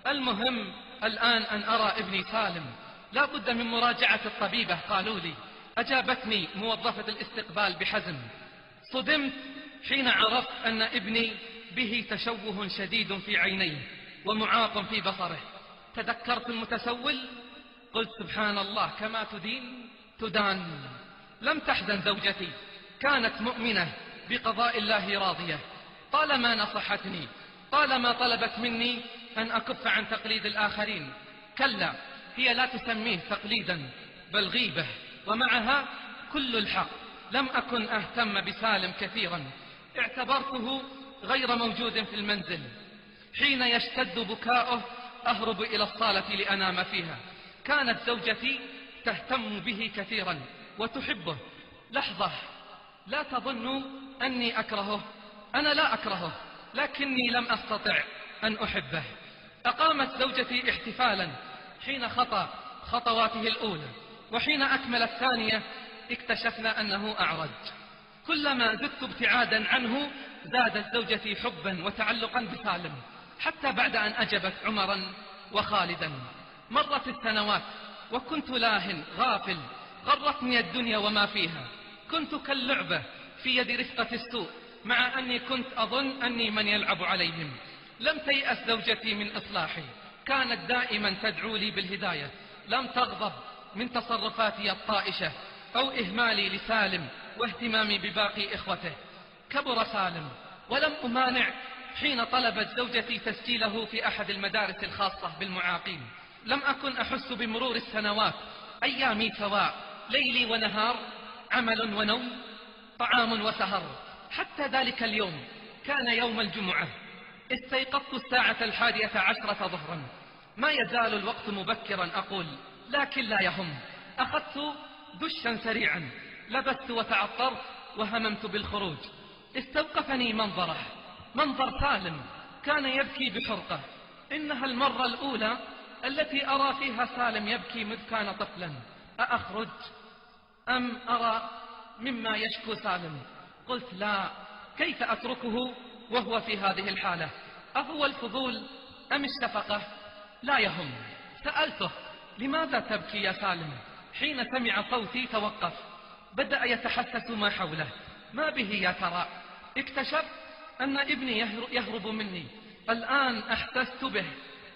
[SPEAKER 1] المهم الآن أن أرى ابني سالم. لا بد من مراجعة الطبيبة قالوا لي. أجابتني موظفة الاستقبال بحزم. صدمت حين عرفت أن ابني به تشوه شديد في عينيه ومعاق في بصره. تذكرت المتسول قلت سبحان الله كما تدين تدان. لم تحزن زوجتي كانت مؤمنة بقضاء الله راضية. طالما نصحتني طالما طلبت مني أن أكف عن تقليد الآخرين. كلا هي لا تسميه تقليدا بل غيبة ومعها كل الحق. لم أكن أهتم بسالم كثيرا. اعتبرته غير موجود في المنزل. حين يشتد بكاؤه أهرب إلى الصالة لأنام فيها. كانت زوجتي تهتم به كثيرا وتحبه. لحظة لا تظنوا أني أكرهه. أنا لا أكرهه لكني لم أستطع أن أحبه. أقامت زوجتي احتفالا حين خطى خطواته الأولى وحين أكمل الثانية اكتشفنا أنه أعرج. كلما زدت ابتعادا عنه زادت زوجتي حبا وتعلقا بسالم حتى بعد أن أجبت عمرا وخالدا. مرت السنوات وكنت لاهٍ غافل غرتني الدنيا وما فيها، كنت كاللعبة في يد رفقة السوء، مع أني كنت أظن أني من يلعب عليهم. لم تيأس زوجتي من إصلاحي، كانت دائما تدعو لي بالهداية، لم تغضب من تصرفاتي الطائشة أو إهمالي لسالم واهتمامي بباقي إخوته. كبر سالم ولم أمانع حين طلبت زوجتي تسجيله في أحد المدارس الخاصة بالمعاقين. لم أكن أحس بمرور السنوات، أيامي سواء، ليلي ونهار، عمل ونوم، طعام وسهر. حتى ذلك اليوم كان يوم الجمعة، استيقظت الساعة 11 ظهرا. ما يزال الوقت مبكرا أقول، لكن لا يهم. أخذت دشا سريعا، لبست وتعطرت وهممت بالخروج. استوقفني منظره، منظر سالم كان يبكي بحرقة. إنها المرة الأولى التي أرى فيها سالم يبكي مذ كان طفلا. أأخرج أم أرى مما يشكو سالم؟ قلت لا، كيف أتركه وهو في هذه الحالة؟ أهو الفضول أم الشفقة؟ لا يهم. سألته، لماذا تبكي يا سالم؟ حين سمع صوتي توقف، بدأ يتحسس ما حوله. ما به يا ترى؟ اكتشف أن ابني يهرب مني. الآن أحسست به.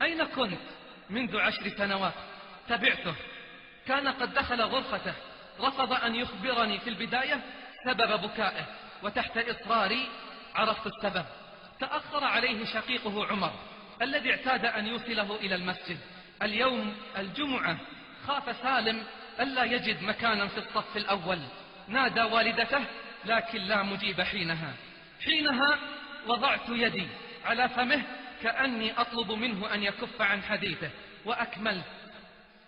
[SPEAKER 1] أين كنت منذ 10 سنوات؟ تبعته، كان قد دخل غرفته، رفض أن يخبرني في البداية سبب بكائه، وتحت إصراري عرفت السبب. تأخر عليه شقيقه عمر الذي اعتاد أن يوصله إلى المسجد. اليوم الجمعة خاف سالم ألا يجد مكانا في الصف الأول، نادى والدته لكن لا مجيب. حينها وضعت يدي على فمه كأني أطلب منه أن يكف عن حديثه، وأكملت.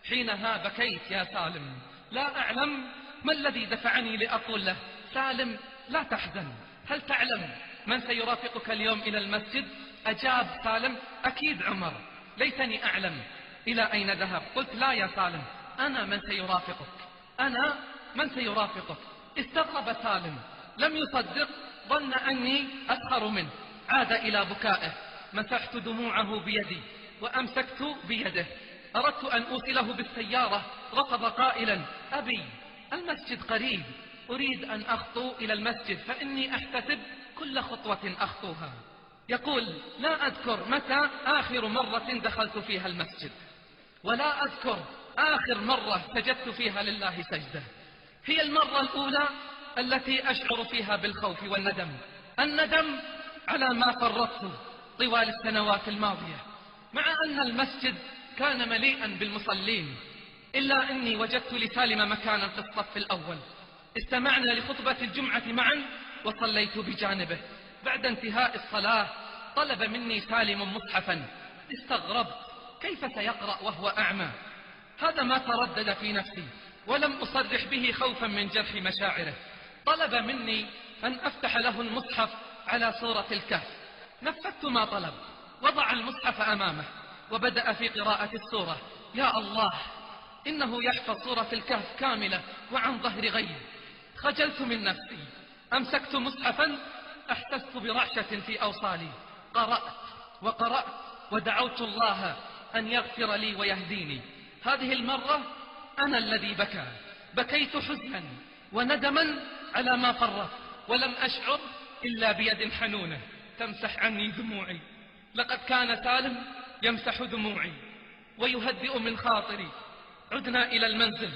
[SPEAKER 1] حينها بكيت يا سالم، لا أعلم ما الذي دفعني لأقول له، سالم لا تحزن، هل تعلم من سيرافقك اليوم إلى المسجد؟ أجاب سالم، أكيد عمر. ليتني أعلم إلى أين ذهب. قلت لا يا سالم، أنا من سيرافقك، أنا من سيرافقك. استغرب سالم، لم يصدق، ظن أني أسخر منه، عاد إلى بكائه. مسحت دموعه بيدي وأمسكت بيده، أردت أن أوصله بالسيارة، رفض قائلا، أبي المسجد قريب، أريد أن أخطو إلى المسجد فإني أحتسب كل خطوة أخطوها. يقول، لا أذكر متى آخر مرة دخلت فيها المسجد، ولا أذكر آخر مرة سجدت فيها لله سجدة. هي المرة الأولى التي أشعر فيها بالخوف والندم، الندم على ما فرطت طوال السنوات الماضية. مع أن المسجد كان مليئا بالمصلين، إلا أني وجدت لسالم مكانا في الصف الأول. استمعنا لخطبة الجمعة معا وصليت بجانبه. بعد انتهاء الصلاة طلب مني سالم مصحفا. استغربت، كيف سيقرأ وهو أعمى؟ هذا ما تردد في نفسي، ولم أصرح به خوفا من جرح مشاعره. طلب مني أن أفتح له المصحف على سورة الكهف. نفذت ما طلب، وضع المصحف أمامه وبدأ في قراءة السورة. يا الله، إنه يحفظ سورة الكهف كاملة وعن ظهر غيب. خجلت من نفسي، أمسكت مصحفا، أحسست برعشة في أوصالي. قرأت وقرأت ودعوت الله أن يغفر لي ويهديني. هذه المرة أنا الذي بكى، بكيت حزنا وندما على ما فرط، ولم أشعر إلا بيد حنونة تمسح عني دموعي. لقد كان سالم يمسح دموعي ويهدئ من خاطري. عدنا إلى المنزل.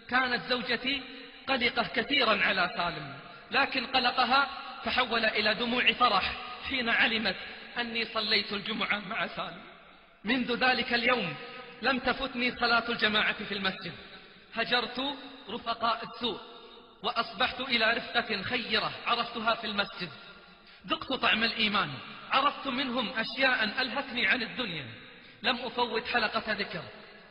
[SPEAKER 1] كانت زوجتي قلقة كثيرا على سالم، لكن قلقها تحول إلى دموع فرح حين علمت أني صليت الجمعة مع سالم. منذ ذلك اليوم لم تفتني صلاة الجماعة في المسجد. هجرت رفقاء السوء وأصبحت إلى رفقة خيرة عرفتها في المسجد. ذقت طعم الإيمان، عرفت منهم أشياء ألهتني عن الدنيا. لم أفوت حلقة ذكر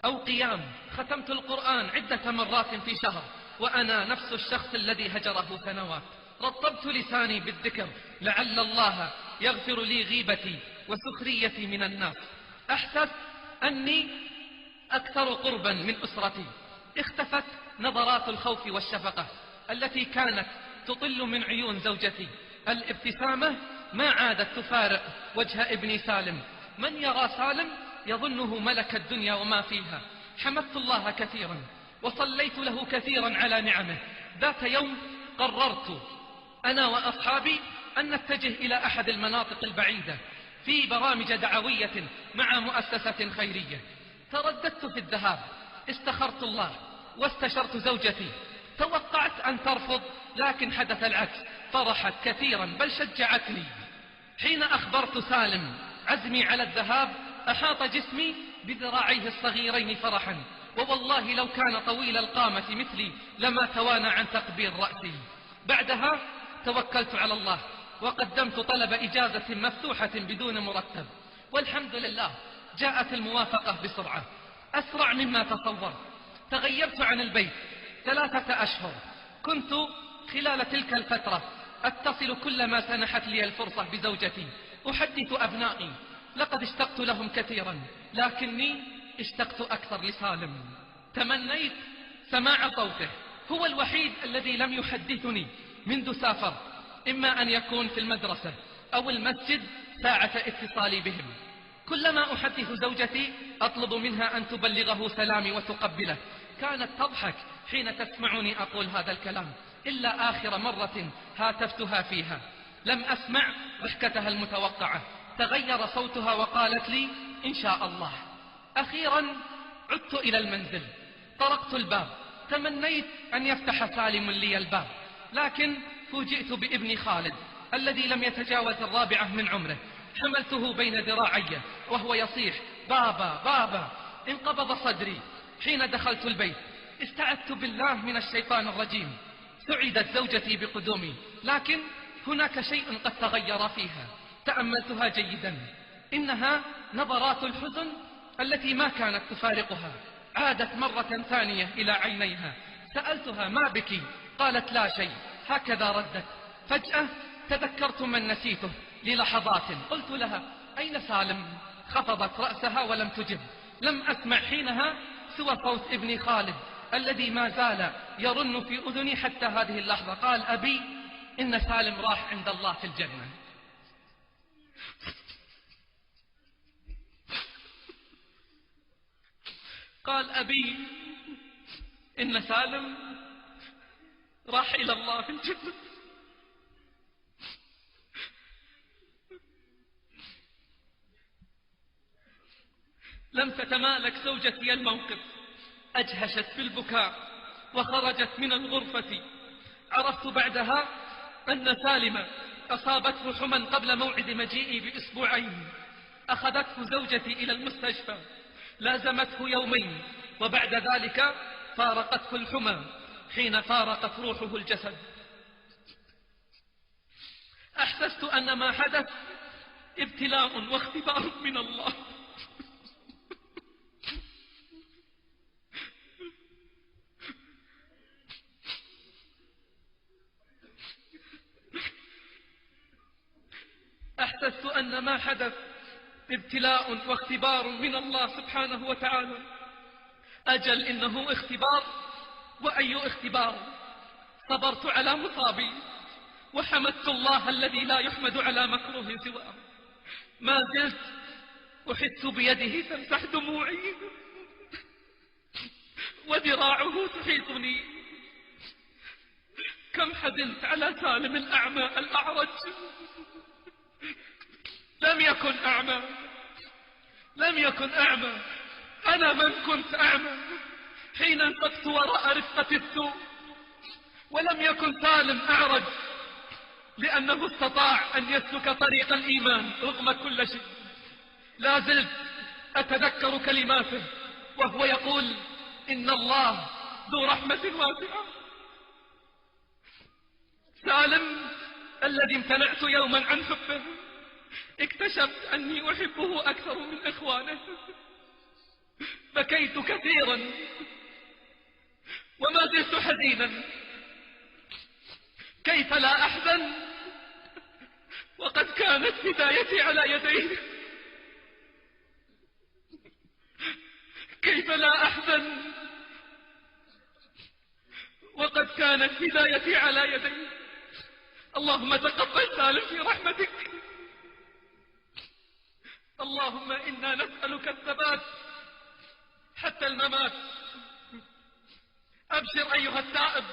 [SPEAKER 1] أو قيام. ختمت القرآن عدة مرات في شهر وأنا نفس الشخص الذي هجره سنوات. رطبت لساني بالذكر لعل الله يغفر لي غيبتي وسخريتي من الناس. أحسست أني أكثر قربا من أسرتي. اختفت نظرات الخوف والشفقة التي كانت تطل من عيون زوجتي. الابتسامة ما عادت تفارق وجه ابني سالم. من يرى سالم يظنه ملك الدنيا وما فيها. حمدت الله كثيرا وصليت له كثيرا على نعمه. ذات يوم قررت أنا وأصحابي أن نتجه إلى أحد المناطق البعيدة في برامج دعوية مع مؤسسة خيرية. ترددت في الذهاب، استخرت الله واستشرت زوجتي. توقعت أن ترفض، لكن حدث العكس، فرحت كثيرا بل شجعتني. حين أخبرت سالم عزمي على الذهاب أحاط جسمي بذراعيه الصغيرين فرحا، ووالله لو كان طويل القامة مثلي لما توانى عن تقبيل رأسي. بعدها توكلت على الله وقدمت طلب إجازة مفتوحة بدون مرتب، والحمد لله جاءت الموافقة بسرعة أسرع مما تصورت. تغيبت عن البيت 3 أشهر. كنت خلال تلك الفترة أتصل كلما سنحت لي الفرصة بزوجتي، أحدث أبنائي. لقد اشتقت لهم كثيرا، لكني اشتقت أكثر لسالم. تمنيت سماع صوته، هو الوحيد الذي لم يحدثني منذ سافر، إما أن يكون في المدرسة أو المسجد ساعة اتصالي بهم. كلما أحدث زوجتي أطلب منها أن تبلغه سلامي وتقبله. كانت تضحك حين تسمعني أقول هذا الكلام، إلا آخر مرة هاتفتها فيها لم أسمع ضحكتها المتوقعة، تغير صوتها وقالت لي إن شاء الله. أخيرا عدت إلى المنزل، طرقت الباب، تمنيت أن يفتح سالم لي الباب، لكن فوجئت بابني خالد الذي لم يتجاوز 4 من عمره. حملته بين ذراعي وهو يصيح بابا بابا. انقبض صدري. حين دخلت البيت استعذت بالله من الشيطان الرجيم. سعدت زوجتي بقدومي، لكن هناك شيء قد تغير فيها. تأملتها جيدا، إنها نظرات الحزن التي ما كانت تفارقها. عادت مرة ثانية إلى عينيها. سألتها ما بك؟ قالت لا شيء، هكذا ردت. فجأة تذكرت من نسيته للحظات. قلت لها أين سالم؟ خفضت رأسها ولم تجب. لم أسمع حينها سوى صوت ابني خالد الذي ما زال يرن في أذني حتى هذه اللحظة. قال أبي إن سالم راح عند الله في الجنة. قال أبي إن سالم راح إلى الله في الجنة. لم تتمالك زوجتي الموقف، أجهشت بالبكاء وخرجت من الغرفة. عرفت بعدها أن سالم أصابته حمى قبل موعد مجيئي بأسبوعين. أخذته زوجتي إلى المستشفى، لازمته يومين، وبعد ذلك فارقته الحمى حين فارقت روحه الجسد. أحسست أن ما حدث ابتلاء واختبار من الله. أحسست أن ما حدث ابتلاء واختبار من الله سبحانه وتعالى. أجل إنه اختبار، وأي اختبار. صبرت على مصابي وحمدت الله الذي لا يحمد على مكروه سواه. ما زلت أحس بيده تمسح دموعي وذراعه تحيطني. كم حزنت على سالم الأعمى الأعرج. لم يكن أعمى، لم يكن أعمى. أنا من كنت أعمى حين انفقت وراء رفقة السوء. ولم يكن سالم أعرج لأنه استطاع أن يسلك طريق الإيمان رغم كل شيء. لا زلت أتذكر كلماته وهو يقول إن الله ذو رحمة واسعة. سالم الذي امتنعت يوما عن حبه، اكتشفت أني أحبه أكثر من إخوانه. بكيت كثيرا وما زلت حزينا. كيف لا أحزن وقد كانت هدايتي على يديه؟ كيف لا أحزن وقد كانت هدايتي على يديه؟ اللهم تقبل سالم في رحمتك. اللهم إنا نسألك الثبات حتى الممات. أبشر أيها التائب،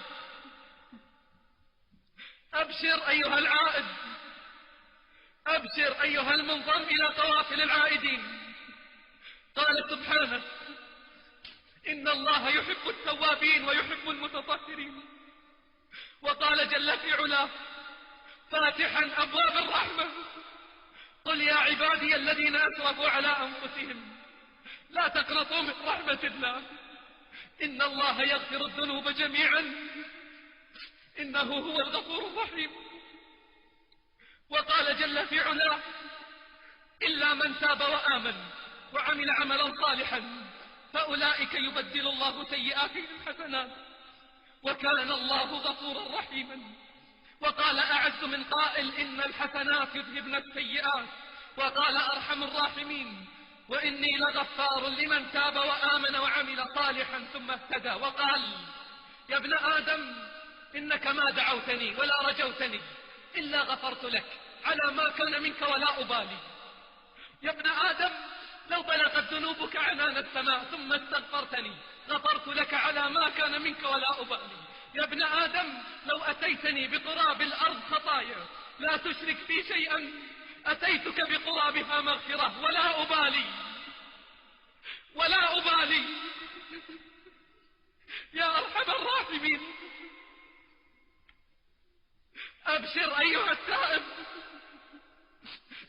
[SPEAKER 1] أبشر أيها العائد، أبشر أيها المنضم إلى قوافل العائدين. قال سبحانه: إن الله يحب التوابين ويحب المتطهرين. وقال جل في علاه فاتحا أبواب الرحمة: قل يا عبادي الذين أسرفوا على أنفسهم لا تقنطوا من رحمة الله إن الله يغفر الذنوب جميعا إنه هو الغفور الرحيم. وقال جل في علاه: إلا من تاب وآمن وعمل عملا صالحا فأولئك يبدل الله سيئاتهم حسنات وكان الله غفورا رحيما. وقال أعز من قائل: إن الحسنات يذهبن السيئات. وقال أرحم الراحمين: وإني لغفار لمن تاب وآمن وعمل صالحا ثم اهتدى. وقال: يا ابن آدم إنك ما دعوتني ولا رجوتني إلا غفرت لك على ما كان منك ولا أبالي. يا ابن آدم لو بلغت ذنوبك عنان السماء ثم استغفرتني غفرت لك على ما كان منك ولا أبالي. يا ابن آدم لو أتيتني بقراب الأرض خطايا لا تشرك بي شيئا أتيتك بقرابها مغفرة ولا أبالي ولا أبالي. يا أرحم الراحمين، أبشر أيها التائب،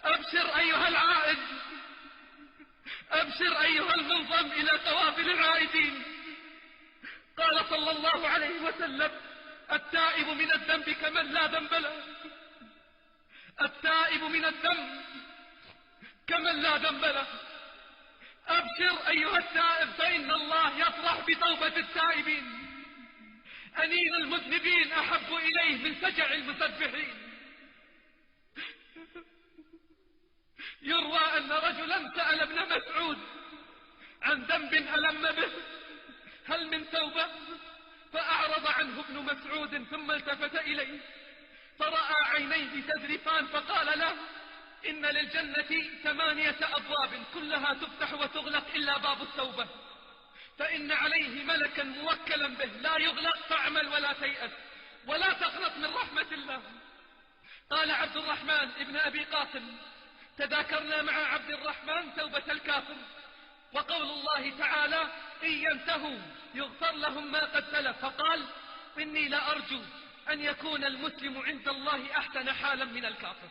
[SPEAKER 1] أبشر أيها العائد، أبشر أيها المنضم إلى قوافل العائدين. قال صلى الله عليه وسلم: التائب من الذنب كمن لا ذنب له، التائب من الذنب كمن لا ذنب له. أبشر أيها التائب فإن الله يفرح بتوبة التائبين. أنين المذنبين أحب إليه من سجع المسبحين. يروى أن رجلا سأل ابن مسعود عن ذنب ألم به: هل من توبة؟ فأعرض عنه ابن مسعود ثم التفت إليه فرأى عينيه تذرفان فقال له: إن للجنة 8 أبواب كلها تفتح وتغلق إلا باب التوبة، فإن عليه ملكا موكلا به لا يغلق فاعمل ولا تيأس ولا تقنط من رحمة الله. قال عبد الرحمن ابن أبي قاسم: تذاكرنا مع عبد الرحمن توبة الكافر وقول الله تعالى: إن ينتهوا يغفر لهم ما قد سلف. فقال: إني لأرجو أن يكون المسلم عند الله أحسن حالا من الكافر.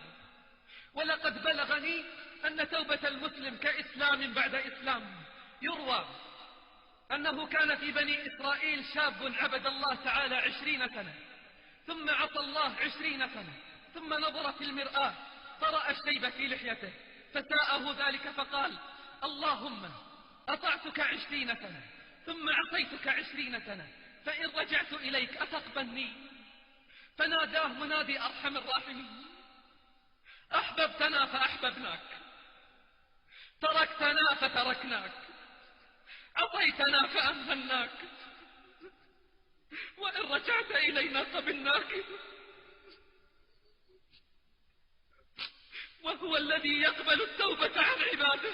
[SPEAKER 1] ولقد بلغني أن توبة المسلم كإسلام بعد إسلام. يروى أنه كان في بني إسرائيل شاب عبد الله تعالى 20 سنة ثم عصى الله 20 سنة ثم نظر في المرآة فرأى الشيب في لحيته فساءه ذلك فقال: اللهم أطعتك 20 سنة ثم عصيتك 20 سنة فإن رجعت إليك أتقبلني؟ فناداه منادي أرحم الراحمين: أحببتنا فأحببناك، تركتنا فتركناك، عصيتنا فأمهلناك، وإن رجعت إلينا قبلناك. وهو الذي يقبل التوبة عن عباده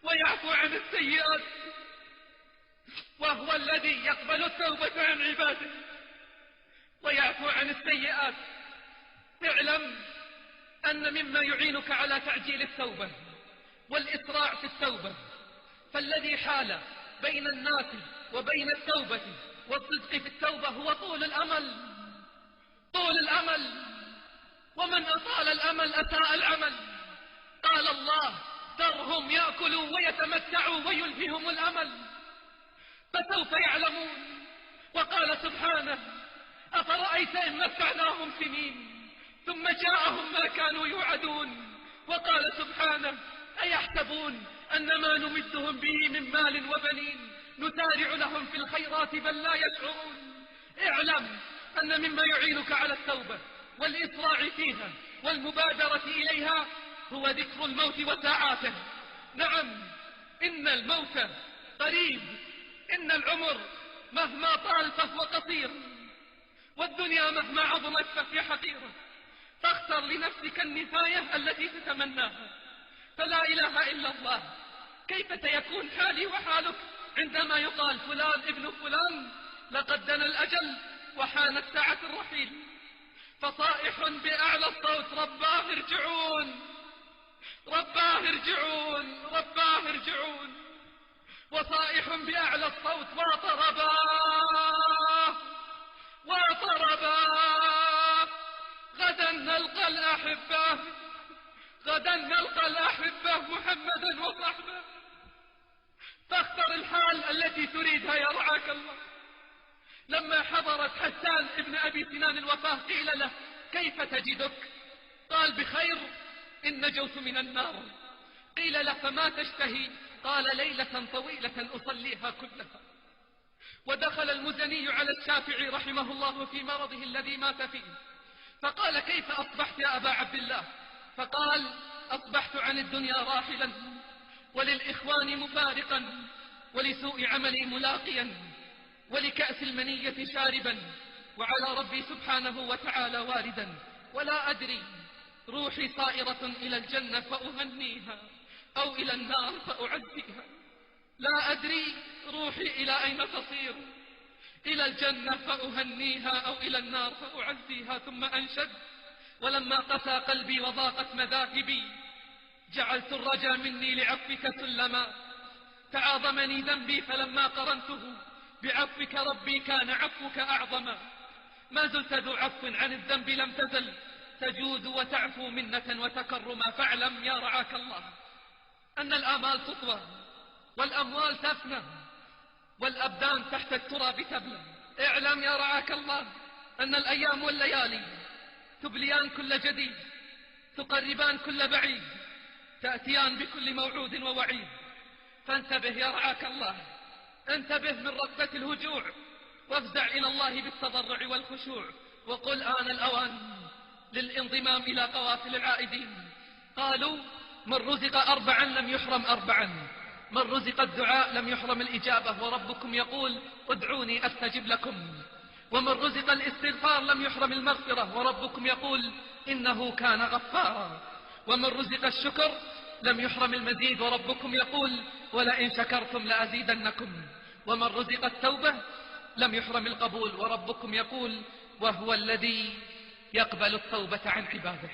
[SPEAKER 1] ويعفو عن السيئات، وهو الذي يقبل التوبة عن عباده ويعفو عن السيئات. اعلم أن مما يعينك على تعجيل التوبة والإسراع في التوبة فالذي حال بين الناس وبين التوبة والصدق في التوبة هو طول الأمل. طول الأمل، ومن أطال الأمل أساء العمل. قال الله: ذرهم يأكلوا ويتمتعوا ويلههم الأمل فسوف يعلمون. وقال سبحانه: أفرأيت إن متعناهم سنين ثم جاءهم ما كانوا يوعدون. وقال سبحانه: أيحسبون أن ما نمدهم به من مال وبنين نسارع لهم في الخيرات بل لا يشعرون. اعلم أن مما يعينك على التوبة والإسراع فيها والمبادرة إليها هو ذكر الموت وساعاته. نعم، إن الموت قريب، إن العمر مهما طال فهو قصير، والدنيا مهما عظمت فهي حقيرة. فاختر لنفسك النهاية التي تتمناها، فلا إله إلا الله. كيف سيكون حالي وحالك عندما يقال فلان ابن فلان لقد دنا الأجل وحانت ساعة الرحيل، فصائح بأعلى الصوت: رباه ارجعون، رباه ارجعون، رباه ارجعون. وصائح بأعلى الصوت: وطرباه، وطرباه. غدا نلقى الأحبة، غدا نلقى الأحبة محمدا وصحبه. فاختر الحال التي تريدها يرعاك الله. لما حضرت حسان ابن أبي سنان الوفاة قيل له: كيف تجدك؟ قال: بخير، إن نجوت من النار. قيل له: فما تشتهي؟ قال: ليلة طويلة أصليها كلها. ودخل المزني على الشافعي رحمه الله في مرضه الذي مات فيه، فقال: كيف أصبحت يا أبا عبد الله؟ فقال: أصبحت عن الدنيا راحلا، وللإخوان مفارقا، ولسوء عملي ملاقيا، ولكأس المنية شاربا، وعلى ربي سبحانه وتعالى واردا، ولا أدري روحي صائرة إلى الجنة فأهنيها أو إلى النار فأعزيها. لا أدري روحي إلى أين تصير، إلى الجنة فأهنيها أو إلى النار فأعزيها. ثم أنشد: ولما قسى قلبي وضاقت مذاهبي، جعلت الرجا مني لعفوك سلما. تعاظمني ذنبي فلما قرنته بعفوك ربي كان عفوك أعظما. ما زلت ذو عفو عن الذنب، لم تزل تجود وتعفو منة وتكرما. فاعلم يا رعاك الله أن الآمال تطوى، والأموال تفنى، والأبدان تحت التراب تبلى. اعلم يا رعاك الله أن الأيام والليالي تبليان كل جديد، تقربان كل بعيد، تأتيان بكل موعود ووعيد. فانتبه يا رعاك الله، انتبه من ركبة الهجوع، وافزع إلى الله بالتضرع والخشوع، وقل آن الأوان للانضمام إلى قوافل العائدين. قالوا: من رزق أربعا لم يحرم أربعا، من رزق الدعاء لم يحرم الإجابة، وربكم يقول: ادعوني أستجب لكم. ومن رزق الاستغفار لم يحرم المغفرة، وربكم يقول: إنه كان غفارا. ومن رزق الشكر لم يحرم المزيد، وربكم يقول: ولئن شكرتم لأزيدنكم. ومن رزق التوبة لم يحرم القبول، وربكم يقول: وهو الذي يقبل التوبة عن عباده.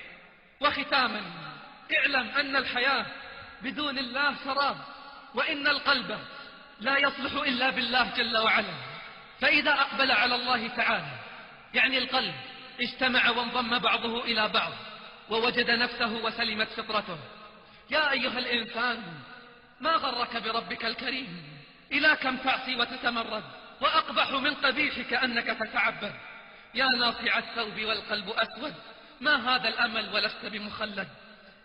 [SPEAKER 1] وختاما، اعلم أن الحياة بدون الله سراب، وإن القلب لا يصلح إلا بالله جل وعلا. فإذا أقبل على الله تعالى، يعني القلب اجتمع وانضم بعضه إلى بعض، ووجد نفسه وسلمت فطرته. يا أيها الإنسان، ما غرك بربك الكريم؟ إلى كم تعصي وتتمرد؟ وأقبح من قبيحك أنك تتعبد. يا ناصع الثوب والقلب أسود، ما هذا الأمل ولست بمخلد؟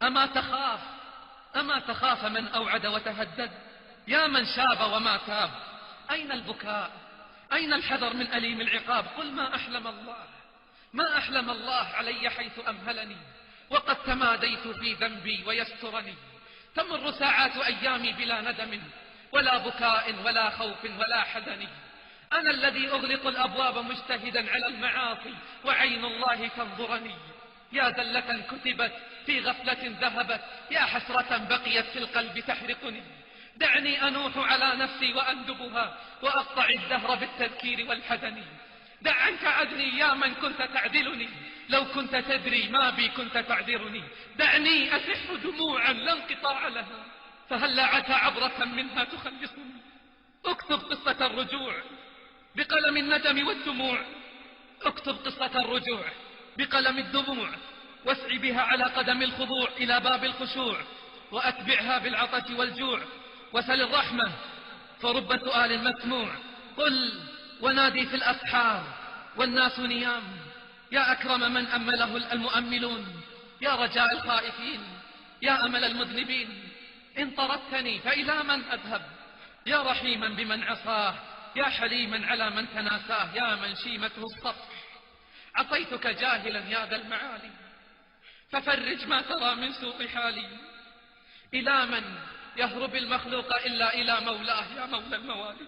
[SPEAKER 1] أما تخاف من أوعد وتهدد؟ يا من شاب وما تاب، أين البكاء؟ أين الحذر من أليم العقاب؟ قل: ما أحلم الله علي حيث أمهلني، وقد تماديت في ذنبي ويسترني. تمر ساعات أيامي بلا ندم، ولا بكاء ولا خوف ولا حزن. أنا الذي أغلق الأبواب مجتهدا على المعاصي، وعين الله تنظرني. يا زلة كتبت في غفلة ذهبت، يا حسرة بقيت في القلب تحرقني. دعني أنوح على نفسي وأندبها، وأقطع الدهر بالتذكير والحزن. دع عنك عذري يا من كنت تعدلني، لو كنت تدري ما بي كنت تعذرني. دعني أسح دموعا لا انقطاع لها، فهلا عتى عبرة منها تخلصني. اكتب قصة الرجوع بقلم الندم والدموع، اكتب قصة الرجوع بقلم الدموع، واسع بها على قدم الخضوع إلى باب الخشوع، وأتبعها بالعطش والجوع، وسل الرحمة فرب سؤال مسموع. قل ونادي في الأسحار والناس نيام، يا أكرم من أمله المؤملون، يا رجاء الخائفين، يا أمل المذنبين. إن طردتني فإلى من أذهب؟ يا رحيما بمن عصاه، يا حليما على من تناساه، يا من شيمته الصفح. عصيتك جاهلا يا ذا المعالي، ففرج ما ترى من سوء حالي. إلى من يهرب المخلوق إلا إلى مولاه، يا مولى الموالي.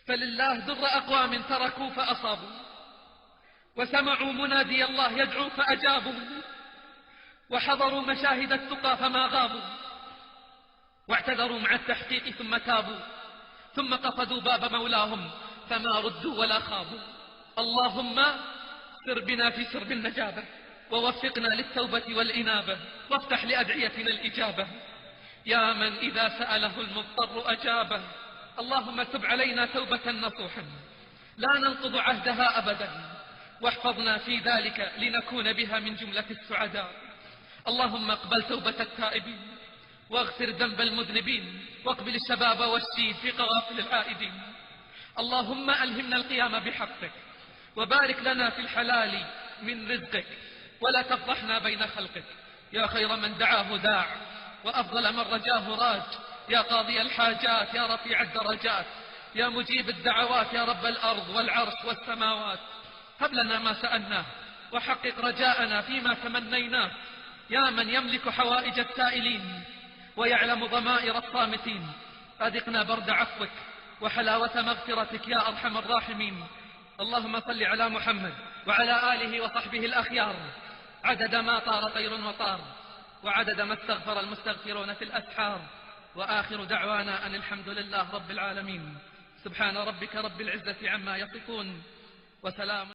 [SPEAKER 1] فلله در أقوام تركوا فأصابوا، وسمعوا منادي الله يدعو فأجابوا، وحضروا مشاهد التقى فما غابوا، واعتذروا مع التحقيق ثم تابوا، ثم قصدوا باب مولاهم فما ردوا ولا خابوا. اللهم سر بنا في سرب النجابة، ووفقنا للتوبة والإنابة، وافتح لأدعيتنا الإجابة. يا من إذا سأله المضطر أجابه، اللهم تب علينا توبة نصوحا لا ننقض عهدها أبدا، واحفظنا في ذلك لنكون بها من جملة السعداء. اللهم اقبل توبة التائبين، واغفر ذنب المذنبين، واقبل الشباب والشيب في قوافل العائدين. اللهم ألهمنا القيام بحقك، وبارك لنا في الحلال من رزقك، ولا تفضحنا بين خلقك. يا خير من دعاه داع، وأفضل من رجاه راج، يا قاضي الحاجات، يا رفيع الدرجات، يا مجيب الدعوات، يا رب الأرض والعرش والسماوات. هب لنا ما سألناه، وحقق رجاءنا فيما تمنيناه. يا من يملك حوائج السائلين، ويعلم ضمائر الصامتين، أذقنا برد عفوك وحلاوة مغفرتك يا أرحم الراحمين. اللهم صل على محمد وعلى آله وصحبه الأخيار، عدد ما طار طير وطار، وعدد ما استغفر المستغفرون في الأسحار. وآخر دعوانا أن الحمد لله رب العالمين. سبحان ربك رب العزة عما يصفون، وسلام